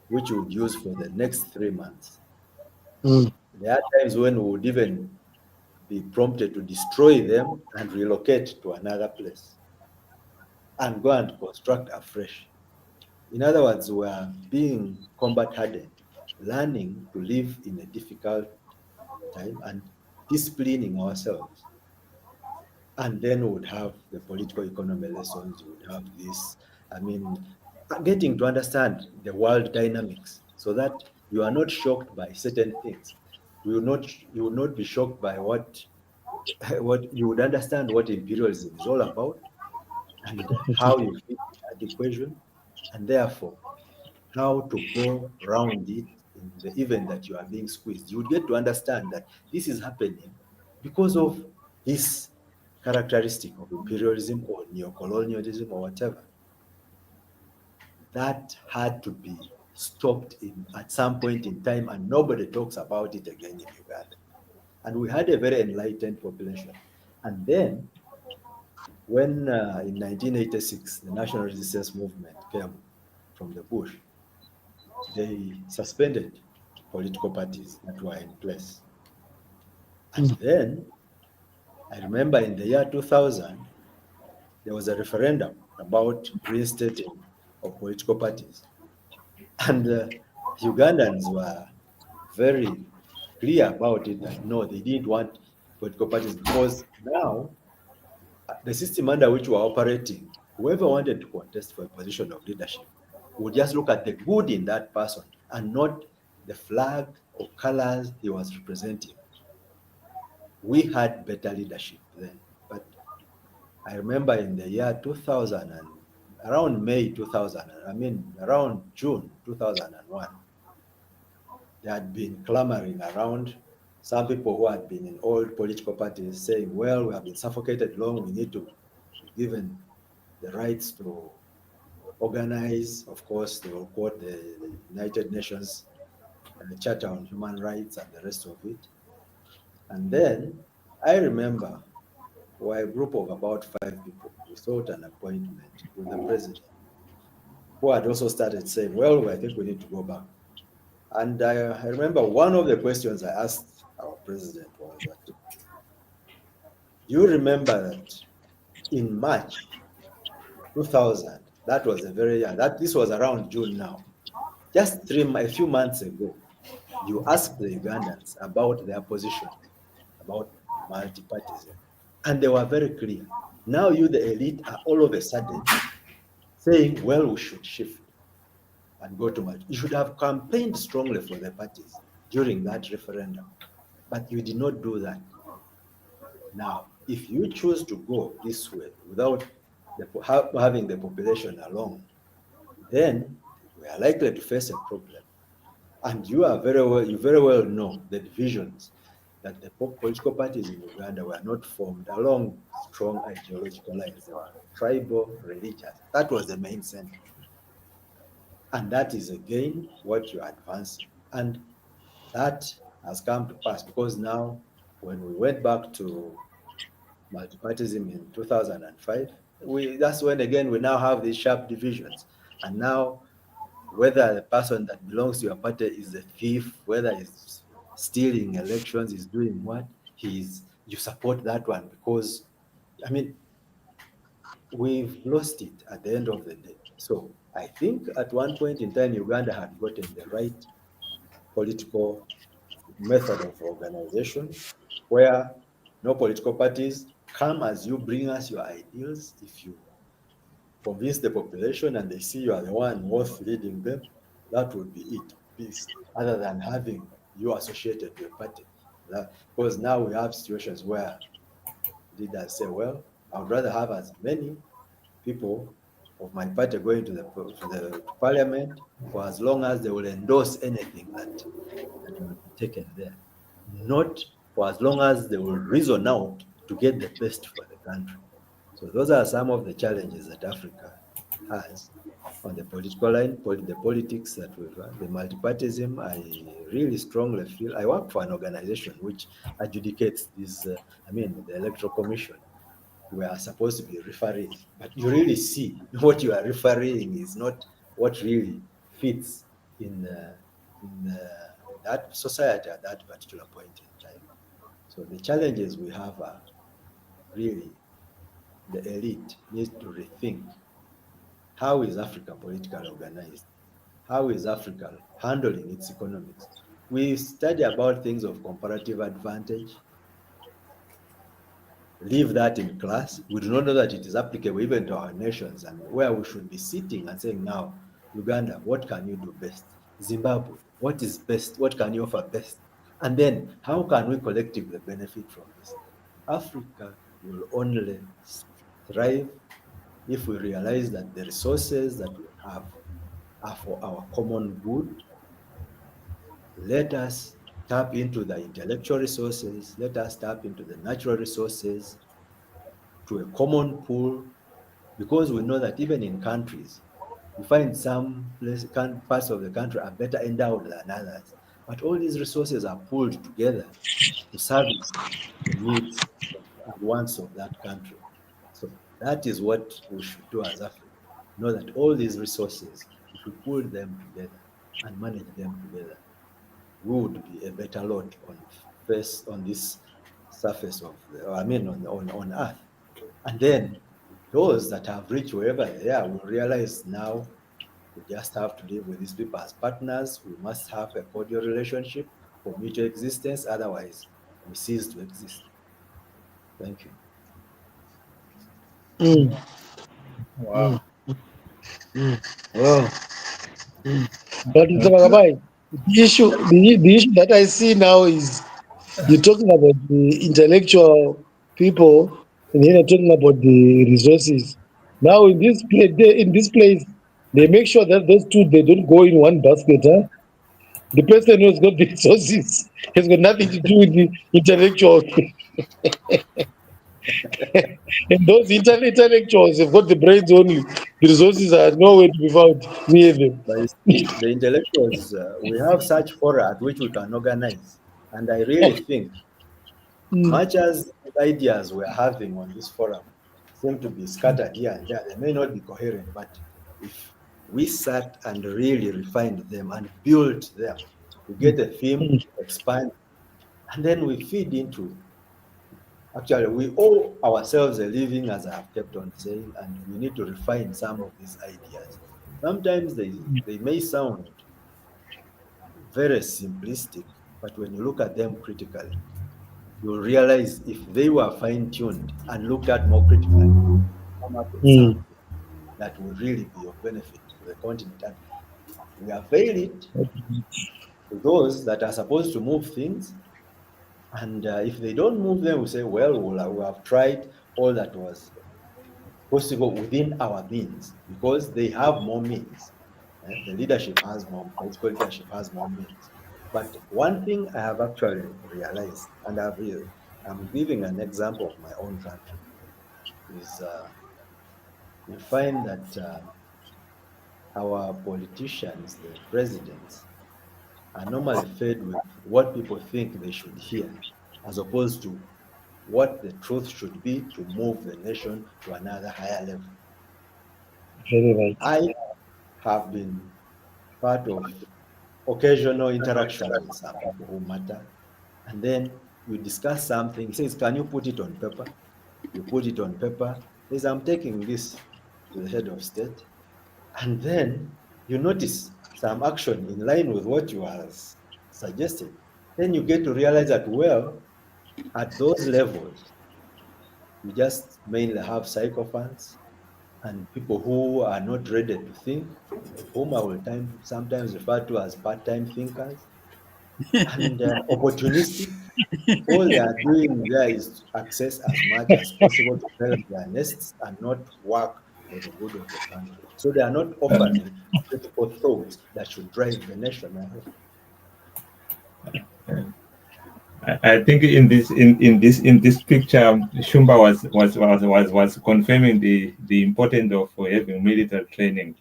S4: which you would use for the next 3 months. There are times when we would even be prompted to destroy them and relocate to another place and go and construct afresh. In other words, we are being combat hardened, learning to live in a difficult time and disciplining ourselves. And then we would have the political economy lessons, we would have this, getting to understand the world dynamics so that you are not shocked by certain things. You will not be shocked by what you would understand what imperialism is all about and how you fit that equation, and therefore how to go around it in the event that you are being squeezed. You would get to understand that this is happening because of this characteristic of imperialism or neocolonialism or whatever, that had to be stopped at some point in time, and nobody talks about it again in Uganda. And we had a very enlightened population. And then, when in 1986 the National Resistance Movement came from the bush, they suspended political parties that were in place. And then, I remember in the year 2000, there was a referendum about reinstating of political parties. And Ugandans were very clear about it that no, they didn't want political parties, because now the system under which we're operating, whoever wanted to contest for a position of leadership would just look at the good in that person and not the flag or colors he was representing. We had better leadership then. But I remember in the year 2000, and around May 2000, around June 2001, there had been clamoring around some people who had been in old political parties saying, well, we have been suffocated long, we need to be given the rights to organize. Of course, they will quote the United Nations and the Charter on Human Rights and the rest of it. And then I remember we're a group of about 5 people. We sought an appointment with the president, who had also started saying, well, I think we need to go back. And I remember one of the questions I asked our president was that, you remember that in March 2000, that was a very young, this was around June now, just a few months ago, you asked the Ugandans about their position about multi-partyism, and they were very clear. Now you, the elite, are all of a sudden saying, well, we should shift and go to multi. You should have campaigned strongly for the parties during that referendum, but you did not do that. Now, if you choose to go this way without having the population along, then we are likely to face a problem. And you very well know the divisions that the political parties in Uganda were not formed along strong ideological lines. They were tribal, religious. That was the main center. And that is again what you're advancing. And that has come to pass, because now when we went back to multipartyism in 2005, that's when again we now have these sharp divisions. And now whether the person that belongs to your party is a thief, whether he's stealing elections, is doing what, you support that one, because we've lost it at the end of the day. So I think at one point in time, Uganda had gotten the right political method of organization, where no political parties, come as you, bring us your ideals. If you convince the population and they see you are the one worth leading them, that would be it. Peace. Other than having you associated to a party. Because now we have situations where leaders say, well, I would rather have as many people of my party going to the parliament for as long as they will endorse anything that will be taken there. Not for as long as they will reason out to get the best for the country. So those are some of the challenges that Africa has on the political line, the politics that we've run, the multipartyism. I really strongly feel, I work for an organization which adjudicates this, the Electoral Commission. We are supposed to be referees, but you really see what you are refereeing is not what really fits in that society at that particular point in time. So the challenges we have are really the elite needs to rethink, how is Africa politically organized? How is Africa handling its economics? We study about things of comparative advantage, leave that in class. We do not know that it is applicable even to our nations, and where we should be sitting and saying, now, Uganda, what can you do best? Zimbabwe, what is best? What can you offer best? And then how can we collectively benefit from this? Africa will only thrive if we realize that the resources that we have are for our common good. Let us tap into the intellectual resources. Let us tap into the natural resources. to a common pool, because we know that even in countries, you find some parts of the country are better endowed than others. But all these resources are pulled together to service the needs and wants of that country. So that is what we should do as Africa. Know that all these resources, if we pull them together and manage them together, we would be a better lot on this surface of on Earth. And then those that have reached wherever they are will realize now we just have to live with these people as partners. We must have a cordial relationship for mutual existence. Otherwise, we cease to exist. Thank you.
S3: Mm.
S1: Wow.
S3: Wow. But the issue that I see now is you're talking about the intellectual people, and then you're talking about the resources. Now in this place, they make sure that those two they don't go in one basket. Huh? The person who's got the resources has got nothing to do with the intellectual. And those intellectuals have got the brains only. The resources are nowhere to be found near them.
S4: But you see, the intellectuals, we have such fora at which we can organize. And I really think, much as the ideas we're having on this forum seem to be scattered here and there, they may not be coherent, but if we sat and really refined them and built them to get a theme, expand, and then we feed into. Actually, we owe ourselves a living, as I have kept on saying, and we need to refine some of these ideas. Sometimes they may sound very simplistic, but when you look at them critically, you'll realize if they were fine-tuned and looked at more critically, come up with something that will really be of benefit to the continent. And we have failed it to those that are supposed to move things. And if they don't move them, we say, well, we have tried all that was possible within our means, because they have more means. The leadership has more, political leadership has more means. But one thing I have actually realized, and I'm giving an example of my own country, is we find that our politicians, the presidents, are normally fed with what people think they should hear, as opposed to what the truth should be to move the nation to another higher level.
S3: Very right.
S4: I have been part of occasional interaction with some people who matter, and then you discuss something. He says, can you put it on paper? You put it on paper. He says, I'm taking this to the head of state. And then you notice some action in line with what you are suggesting. Then you get to realize that, well, at those levels, you just mainly have sycophants and people who are not ready to think, whom I will sometimes refer to as part-time thinkers, and opportunistic. All they are doing there is to access as much as possible to build their nests and not work for the good of the country. So they are not offering critical thoughts that should drive the nation ahead.
S1: I think in this picture, Shumba was confirming the importance of having military training.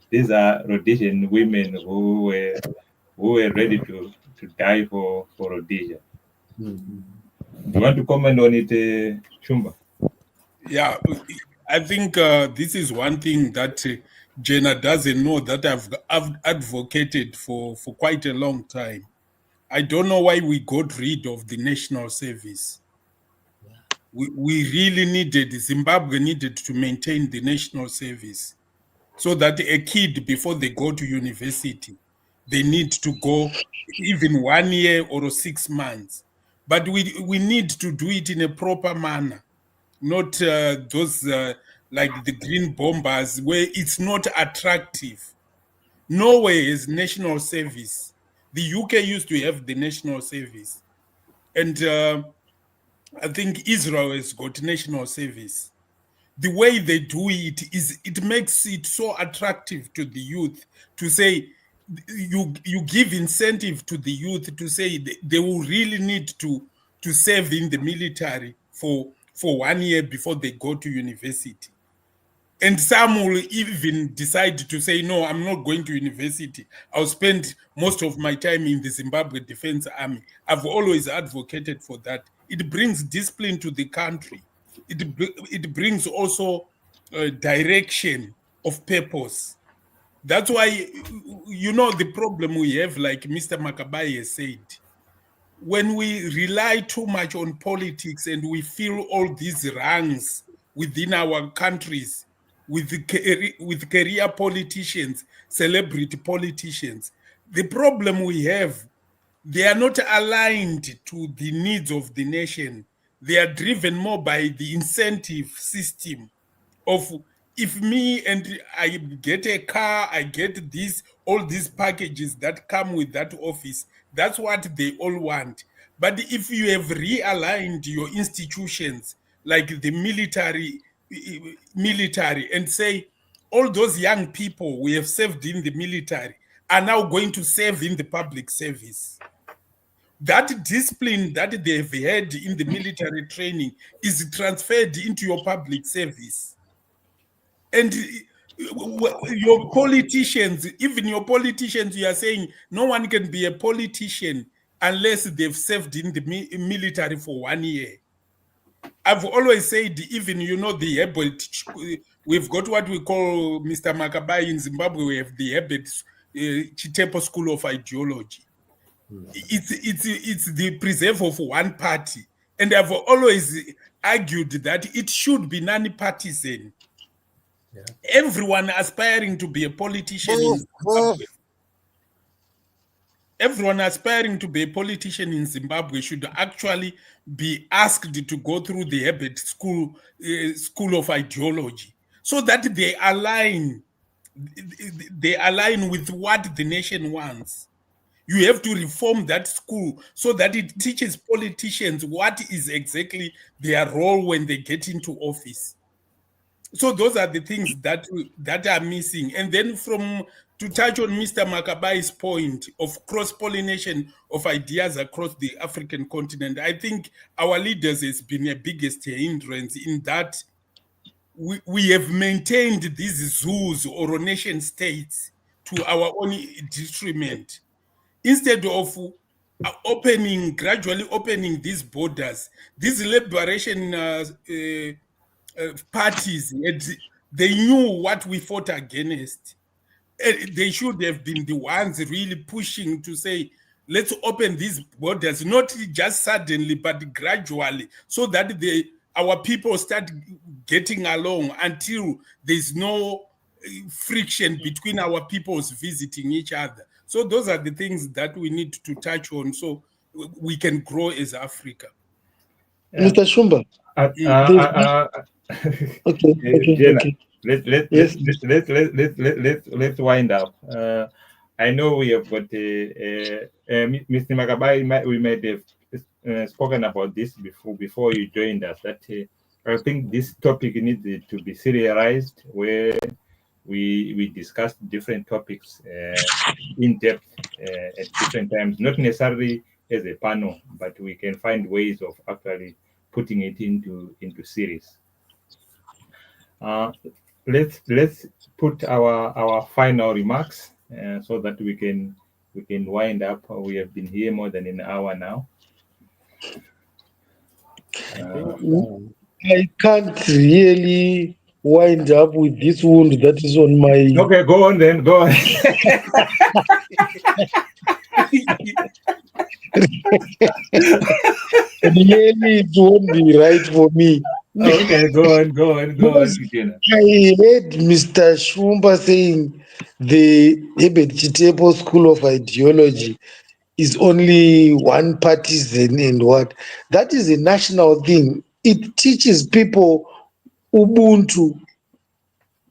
S1: These are Rhodesian women who were ready to die for Rhodesia.
S4: Mhm.
S1: Do you want to comment on it, Shumba?
S2: Yeah, I think this is one thing that Jenna doesn't know, that I've advocated for quite a long time. I don't know why we got rid of the national service. We really Zimbabwe needed to maintain the national service, so that a kid, before they go to university, they need to go even 1 year or 6 months. But we need to do it in a proper manner, not those like the green bombers, where it's not attractive. Norway is national service. The UK used to have the national service. And I think Israel has got national service. The way they do it it makes it so attractive to the youth to say, you give incentive to the youth to say they will really need to serve in the military for for 1 year before they go to university. And some will even decide to say, no, I'm not going to university. I'll spend most of my time in the Zimbabwe Defense Army. I've always advocated for that. It brings discipline to the country. It brings also direction of purpose. That's why, the problem we have, like Mr. Makabayi has said, when we rely too much on politics and we fill all these ranks within our countries with career politicians, celebrity politicians, the problem we have, they are not aligned to the needs of the nation. They are driven more by the incentive system of, if me and I get a car, I get all these packages that come with that office. That's what they all want. But if you have realigned your institutions, like the military, and say, all those young people we have served in the military are now going to serve in the public service. That discipline that they've had in the military training is transferred into your public service. And your politicians, even your politicians, you are saying no one can be a politician unless they've served in the military for 1 year. I've always said, even, the Herbert, we've got what we call, Mr. Makabayi, in Zimbabwe, we have the Herbert Chitepo School of Ideology. It's the preserve of one party. And I've always argued that it should be non-partisan. Yeah. Everyone aspiring to be a politician in Zimbabwe, should actually be asked to go through the Herbert School of Ideology, so that they align with what the nation wants. You have to reform that school so that it teaches politicians what is exactly their role when they get into office. So those are the things that are missing. And then to touch on Mr. Makabayi's point of cross-pollination of ideas across the African continent, I think our leaders has been a biggest hindrance in that we have maintained these zoos or nation states to our own detriment. Instead of gradually opening these borders, these liberation parties, they knew what we fought against. They should have been the ones really pushing to say, let's open these borders, not just suddenly, but gradually, so that our people start getting along until there's no friction between our peoples visiting each other. So those are the things that we need to touch on so we can grow as Africa.
S3: Mr. Shumba. Okay.
S1: Let's wind up. I know we have got Mr. Makabayi. We might have spoken about this before you joined us. That I think this topic needs to be serialized, where we discuss different topics in depth at different times, not necessarily as a panel, but we can find ways of actually putting it into series. Let's put our final remarks so that we can wind up. We have been here more than an hour now.
S3: I can't really wind up with this wound that is on my.
S1: Okay, go on then. Go on.
S3: Really, it won't be right for me.
S1: Okay, go on.
S3: I heard Mr. Shumba saying the Herbert Chitepo School of Ideology is only one partisan and what. That is a national thing. It teaches people Ubuntu.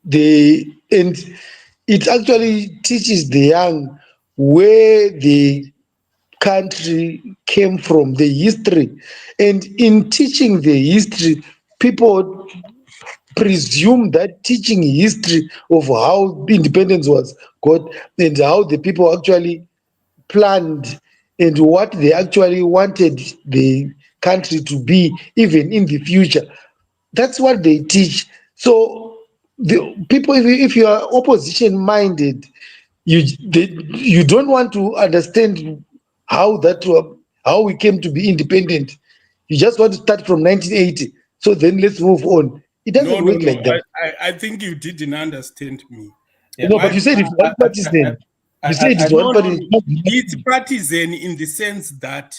S3: And it actually teaches the young where the country came from, the history. And in teaching the history, people presume that teaching history of how independence was got and how the people actually planned and what they actually wanted the country to be even in the future. That's what they teach. So the people, if you are opposition minded, you don't want to understand how how we came to be independent. You just want to start from 1980. So then let's move on. It doesn't work like that.
S2: I think you didn't understand me.
S1: Yeah.
S3: No, but you said it's one partisan. You said it's one partisan.
S2: It's partisan in the sense that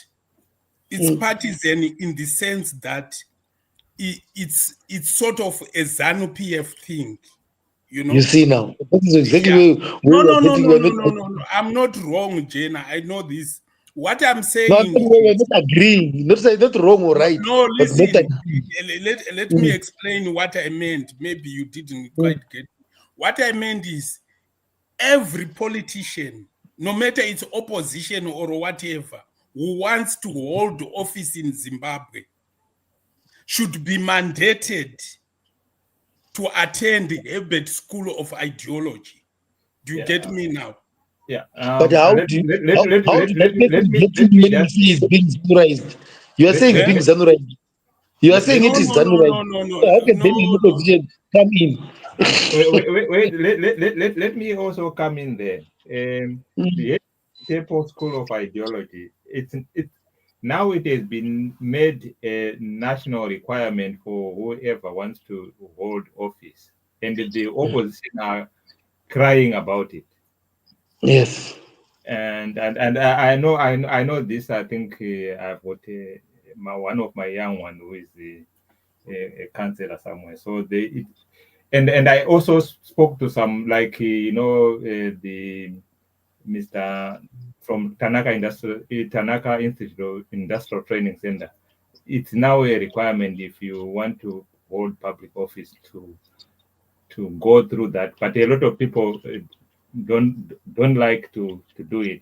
S2: it's sort of a ZANU-PF thing, you know.
S3: You see now, this is exactly
S2: No. I'm not wrong, Jenna. I know this. What I'm saying.
S3: No, we're not agreeing. Not wrong or right.
S2: No, listen. Let me explain what I meant. Maybe you didn't quite get. What I meant is every politician, no matter its opposition or whatever, who wants to hold office in Zimbabwe should be mandated to attend the Herbert School of Ideology. Do you get me now?
S1: Yeah.
S3: But how do you is being summarized? You are saying being summarized. You are saying it is summarized. How can the opposition come in?
S1: Wait. Let me also come in there. The Herbert School of Ideology. Now it has been made a national requirement for whoever wants to hold office, and the opposition are crying about it.
S3: Yes.
S1: And I know this. I think I've got one of my young one who is a counselor somewhere. So and I also spoke to some, like the Mr. from Tanaka Institute of Industrial Training Center. It's now a requirement if you want to hold public office to go through that. But a lot of people don't like to do it,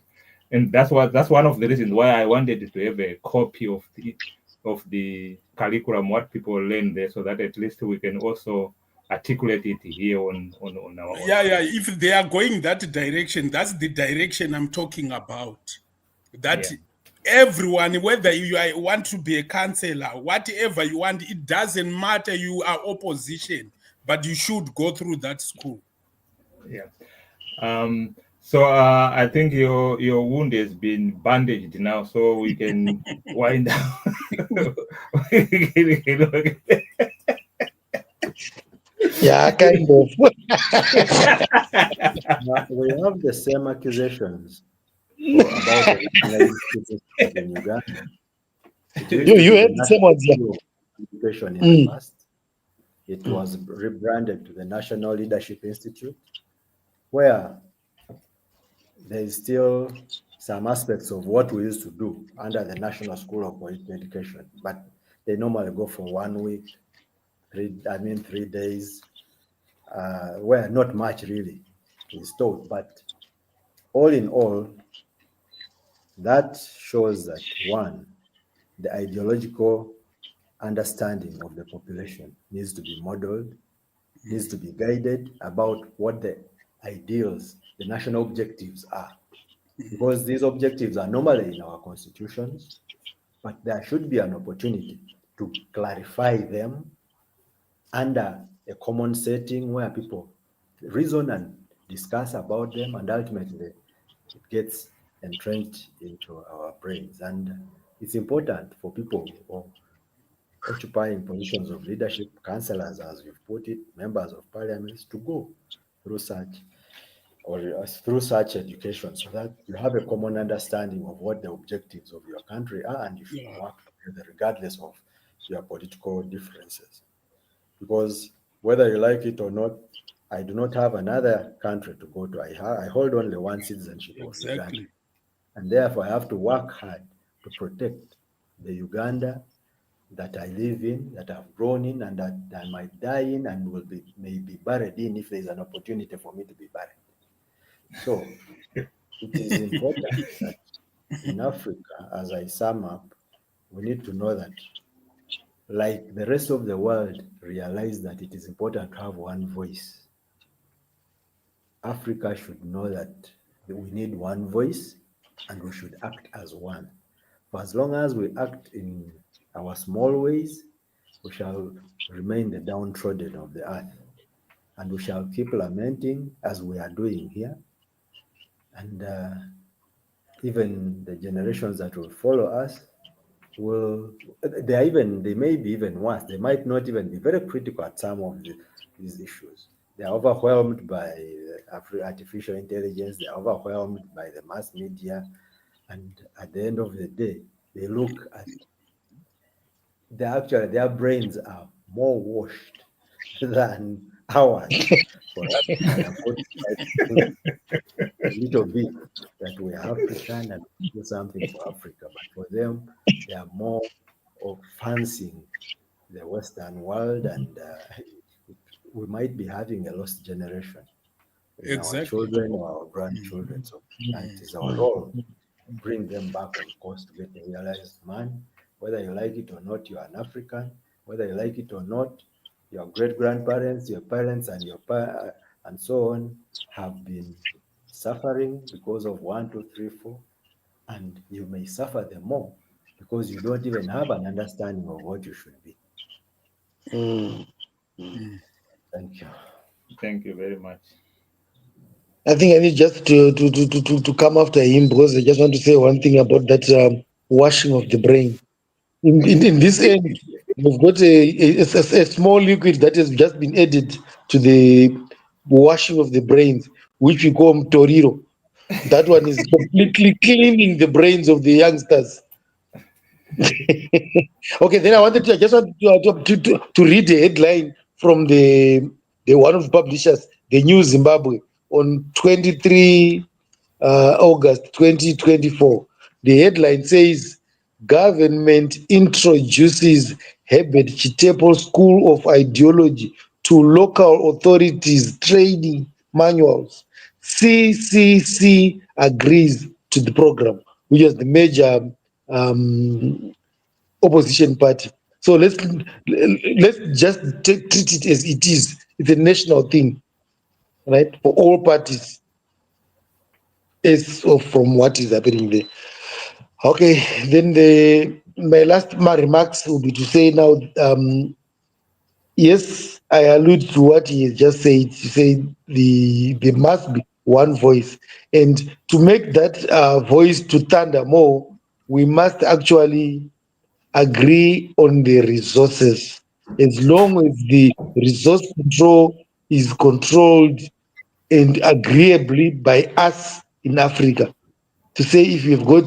S1: and that's one of the reasons why I wanted to have a copy of the curriculum, what people learn there, so that at least we can also articulate it here on our own.
S2: Yeah. If they are going that direction, that's the direction I'm talking about. That everyone, whether you want to be a counselor, whatever you want, it doesn't matter. You are opposition, but you should go through that school.
S1: Yeah. So I think your wound has been bandaged now, so we can wind down.
S3: Yeah, kind of.
S4: We have the same accusations about the in Uganda.
S3: You had the same ones,
S4: education in the past. It was rebranded to the National Leadership Institute, where there is still some aspects of what we used to do under the National School of Political Education, but they normally go for 1 week, 3 days, where not much really is taught. But all in all, that shows that, one, the ideological understanding of the population needs to be modeled, needs to be guided about what the ideals, the national objectives are. Because these objectives are normally in our constitutions, but there should be an opportunity to clarify them under a common setting where people reason and discuss about them, and ultimately it gets entrenched into our brains. And it's important for people occupying positions of leadership, councillors, as you've put it, members of parliament, to go through such education, so that you have a common understanding of what the objectives of your country are, and you should work together regardless of your political differences. Because whether you like it or not, I do not have another country to go to. I hold only one citizenship of Uganda, and therefore I have to work hard to protect the Uganda that I live in, that I've grown in, and that I might die in, and may be buried in if there's an opportunity for me to be buried. So it is important that in Africa, as I sum up, we need to know that, like the rest of the world, realize that it is important to have one voice. Africa should know that we need one voice, and we should act as one. For as long as we act in our small ways, we shall remain the downtrodden of the earth. And we shall keep lamenting as we are doing here. And even the generations that will follow us will, they may be even worse. They might not even be very critical at some of these issues. They are overwhelmed by artificial intelligence. They are overwhelmed by the mass media. And at the end of the day, they look at, their brains are more washed than ours. For us, we are fortunate a little bit that we are African and do something for Africa. But for them, they are more of fancying the Western world, and we might be having a lost generation in
S2: Exactly.
S4: our children or our grandchildren. So it is our role to bring them back on course to get a realized man. Whether you like it or not, you are an African. Whether you like it or not, your great grandparents, your parents, and and so on have been suffering because of 1, 2, 3, 4, and you may suffer the more because you don't even have an understanding of what you should be. Thank you.
S1: Thank you very much.
S3: I think I need just to come after him, because I just want to say one thing about that washing of the brain. In this end, we've got a small liquid that has just been added to the washing of the brains, which we call Toriro. That one is completely cleaning the brains of the youngsters. Okay, then I just want to read a headline from the one of the publishers, the New Zimbabwe, on 23 August 2024. The headline says, government introduces Herbert Chitepo School of Ideology to local authorities training manuals. CCC agrees to the program, which is the major opposition party. So let's just treat it as it is. It's a national thing, right, for all parties, as of from what is happening there. Okay, then my remarks will be to say now, yes, I allude to what he has just said. He said there must be one voice, and to make that voice to thunder more, we must actually agree on the resources. As long as the resource control is controlled and agreeably by us in Africa, to say if we've got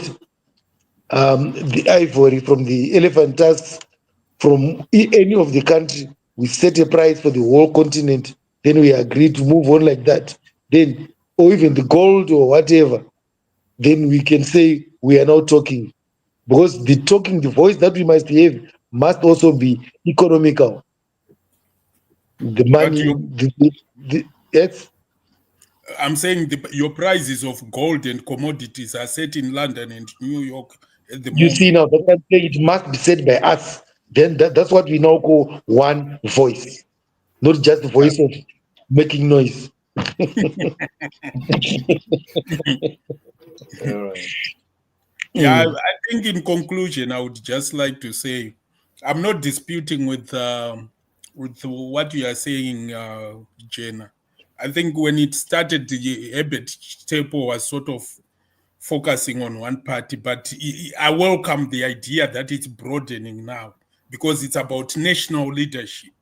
S3: the ivory from the elephant tusks from any of the country, we set a price for the whole continent, then we agree to move on like that, then, or even the gold or whatever, then we can say we are now talking. Because the voice that we must have must also be economical. The money, yes.
S2: I'm saying your prices of gold and commodities are set in London and New York at the
S3: You
S2: moment.
S3: see now, that's why I'm saying it must be said by us. Then that's what we now call one voice, not just the voice of making noise.
S1: All right.
S2: Yeah, I think in conclusion, I would just like to say, I'm not disputing with what you are saying, Jenna. I think when it started, Herbert Chitepo was sort of focusing on one party, but I welcome the idea that it's broadening now because it's about national leadership.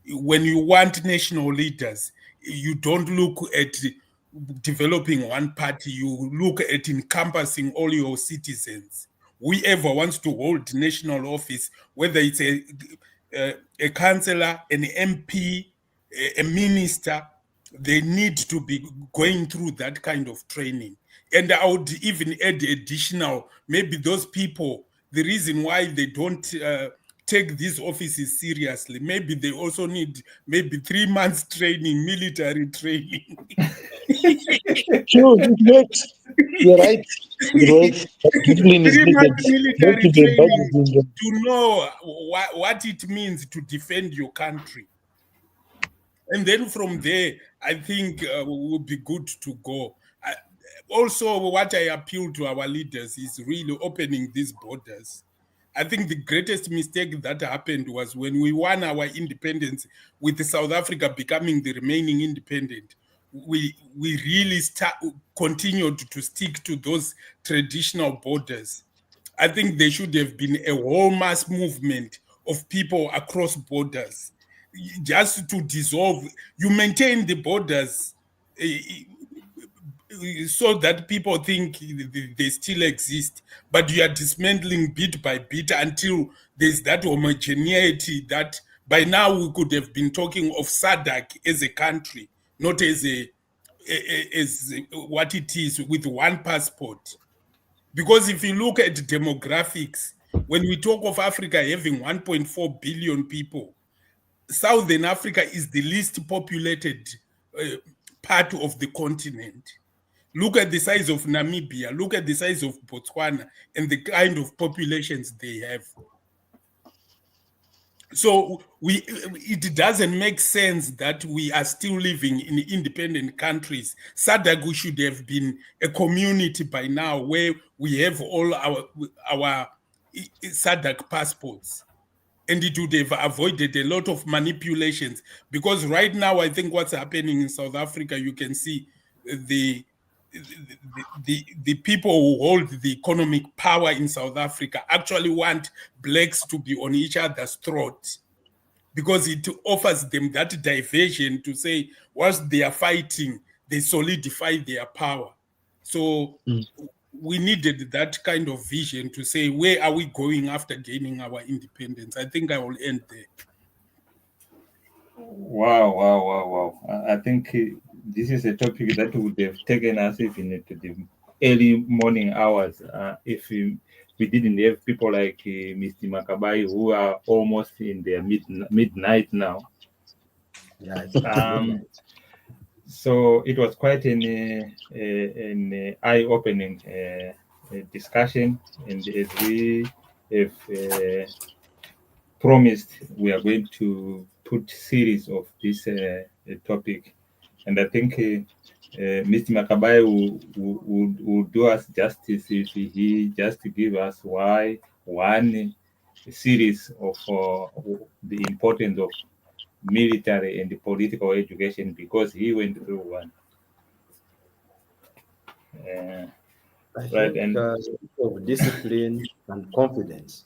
S2: When you want national leaders, you don't look at developing one party, you look at encompassing all your citizens. Whoever wants to hold national office, whether it's a councillor, an MP, a minister, they need to be going through that kind of training. And I would even add additional, maybe those people, the reason why they don't take these offices seriously, maybe they also need maybe 3 months training, military training.
S3: True, it works. You're right. It works. Discipline is
S2: 3
S3: needed.
S2: months military training to know what it means to defend your country. And then from there, I think we'll be good to go. Also, what I appeal to our leaders is really opening these borders. I think the greatest mistake that happened was when we won our independence, with South Africa becoming the remaining independent. We really continued to stick to those traditional borders. I think there should have been a whole mass movement of people across borders, just to dissolve. You maintain the borders so that people think they still exist, but you are dismantling bit by bit until there's that homogeneity that by now we could have been talking of SADC as a country, not as as what it is, with one passport. Because if you look at demographics, when we talk of Africa having 1.4 billion people, Southern Africa is the least populated part of the continent. Look at the size of Namibia, look at the size of Botswana, and the kind of populations they have. So it doesn't make sense that we are still living in independent countries. SADC should have been a community by now, where we have all our SADC passports, and it would have avoided a lot of manipulations. Because right now, I think what's happening in South Africa, you can see the people who hold the economic power in South Africa actually want blacks to be on each other's throat, because it offers them that diversion to say, whilst they are fighting, they solidify their power. So we needed that kind of vision to say, where are we going after gaining our independence? I think I will end there.
S1: Wow. I think this is a topic that would have taken us even into the early morning hours if we didn't have people like Mr. Makabayi, who are almost in their midnight now.
S4: Yeah.
S1: So it was quite an eye-opening discussion, and as we have promised, we are going to put series of this topic, and I think Mr. Makabayi will do us justice if he just give us why one series of the importance of military and political education, because he went through one.
S4: I
S1: Right,
S4: think
S1: and
S4: of discipline and confidence.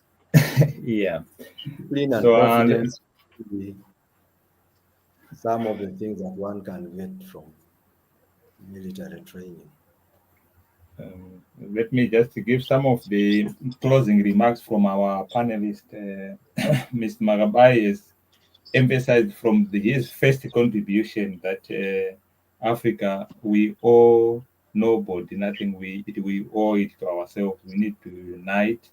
S1: yeah.
S4: Discipline and
S1: So,
S4: confidence will be some of the things that one can get from military training.
S1: Let me just give some of the closing remarks from our panelist. Mr. Makabayi has emphasized from his first contribution that Africa, we owe nobody nothing. We owe it to ourselves. We need to unite.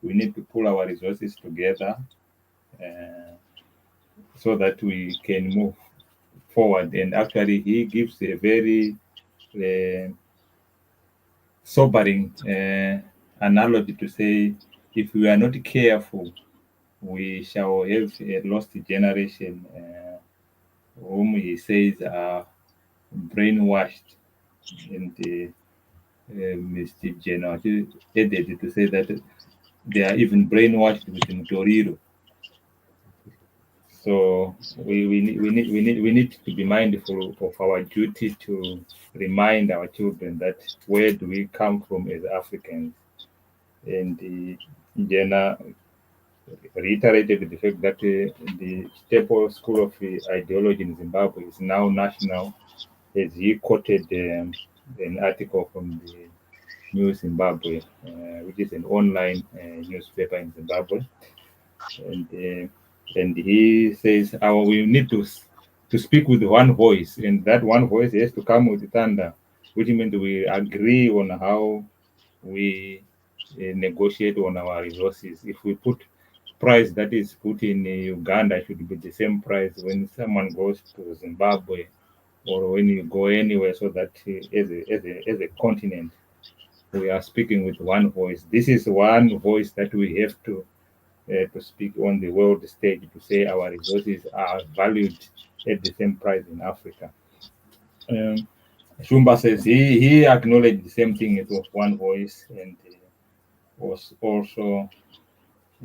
S1: We need to pull our resources together so that we can move forward. And actually, he gives a very sobering analogy to say, if we are not careful, we shall have a lost generation whom he says are brainwashed. And Mr. General added to say that they are even brainwashed with Mtoriro. So we need to be mindful of our duty to remind our children that where do we come from as Africans. And Jenna reiterated the fact that the staple school of ideology in Zimbabwe is now national, as he quoted an article from the New Zimbabwe, which is an online newspaper in Zimbabwe. And he says, we need to speak with one voice, and that one voice has to come with thunder, which means we agree on how we negotiate on our resources. If we put price that is put in Uganda, should be the same price when someone goes to Zimbabwe or when you go anywhere, so that as a continent, we are speaking with one voice. This is one voice that we have to speak on the world stage, to say our resources are valued at the same price in Africa. Shumba says he acknowledged the same thing. It was one voice, and was also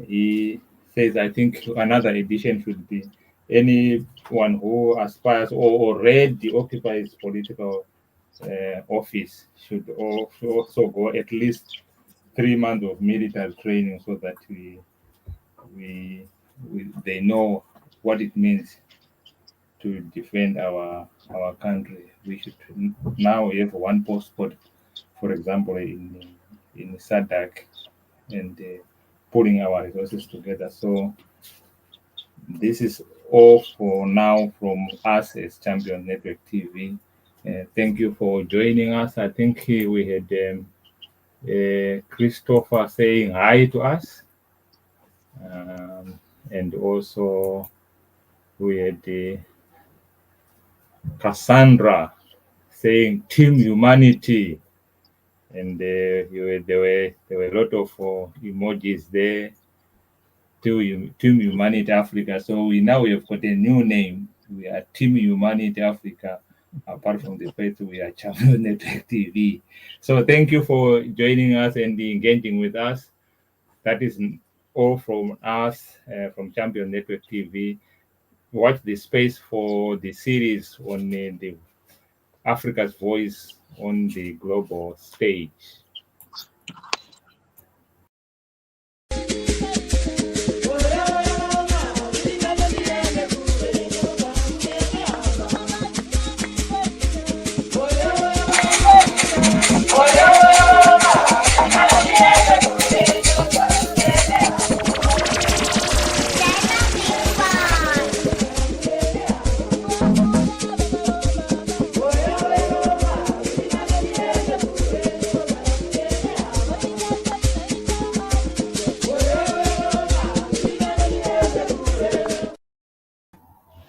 S1: He says, I think another addition should be anyone who aspires or already occupies political office should also go at least 3 months of military training so that we they know what it means to defend our country. We should now have one post, for example, in SADC, and pulling our resources together. So this is all for now from us as Champion Network TV. Thank you for joining us. I think we had Christopher saying hi to us, and also we had Cassandra saying Team Humanity, and there were a lot of emojis there. Team Humanity Africa. So we have got a new name. We are Team Humanity Africa. Apart from the fact we are Champion Network TV. So thank you for joining us and engaging with us. That is all from us, from Champion Network TV. Watch the space for the series on the Africa's Voice on the global stage.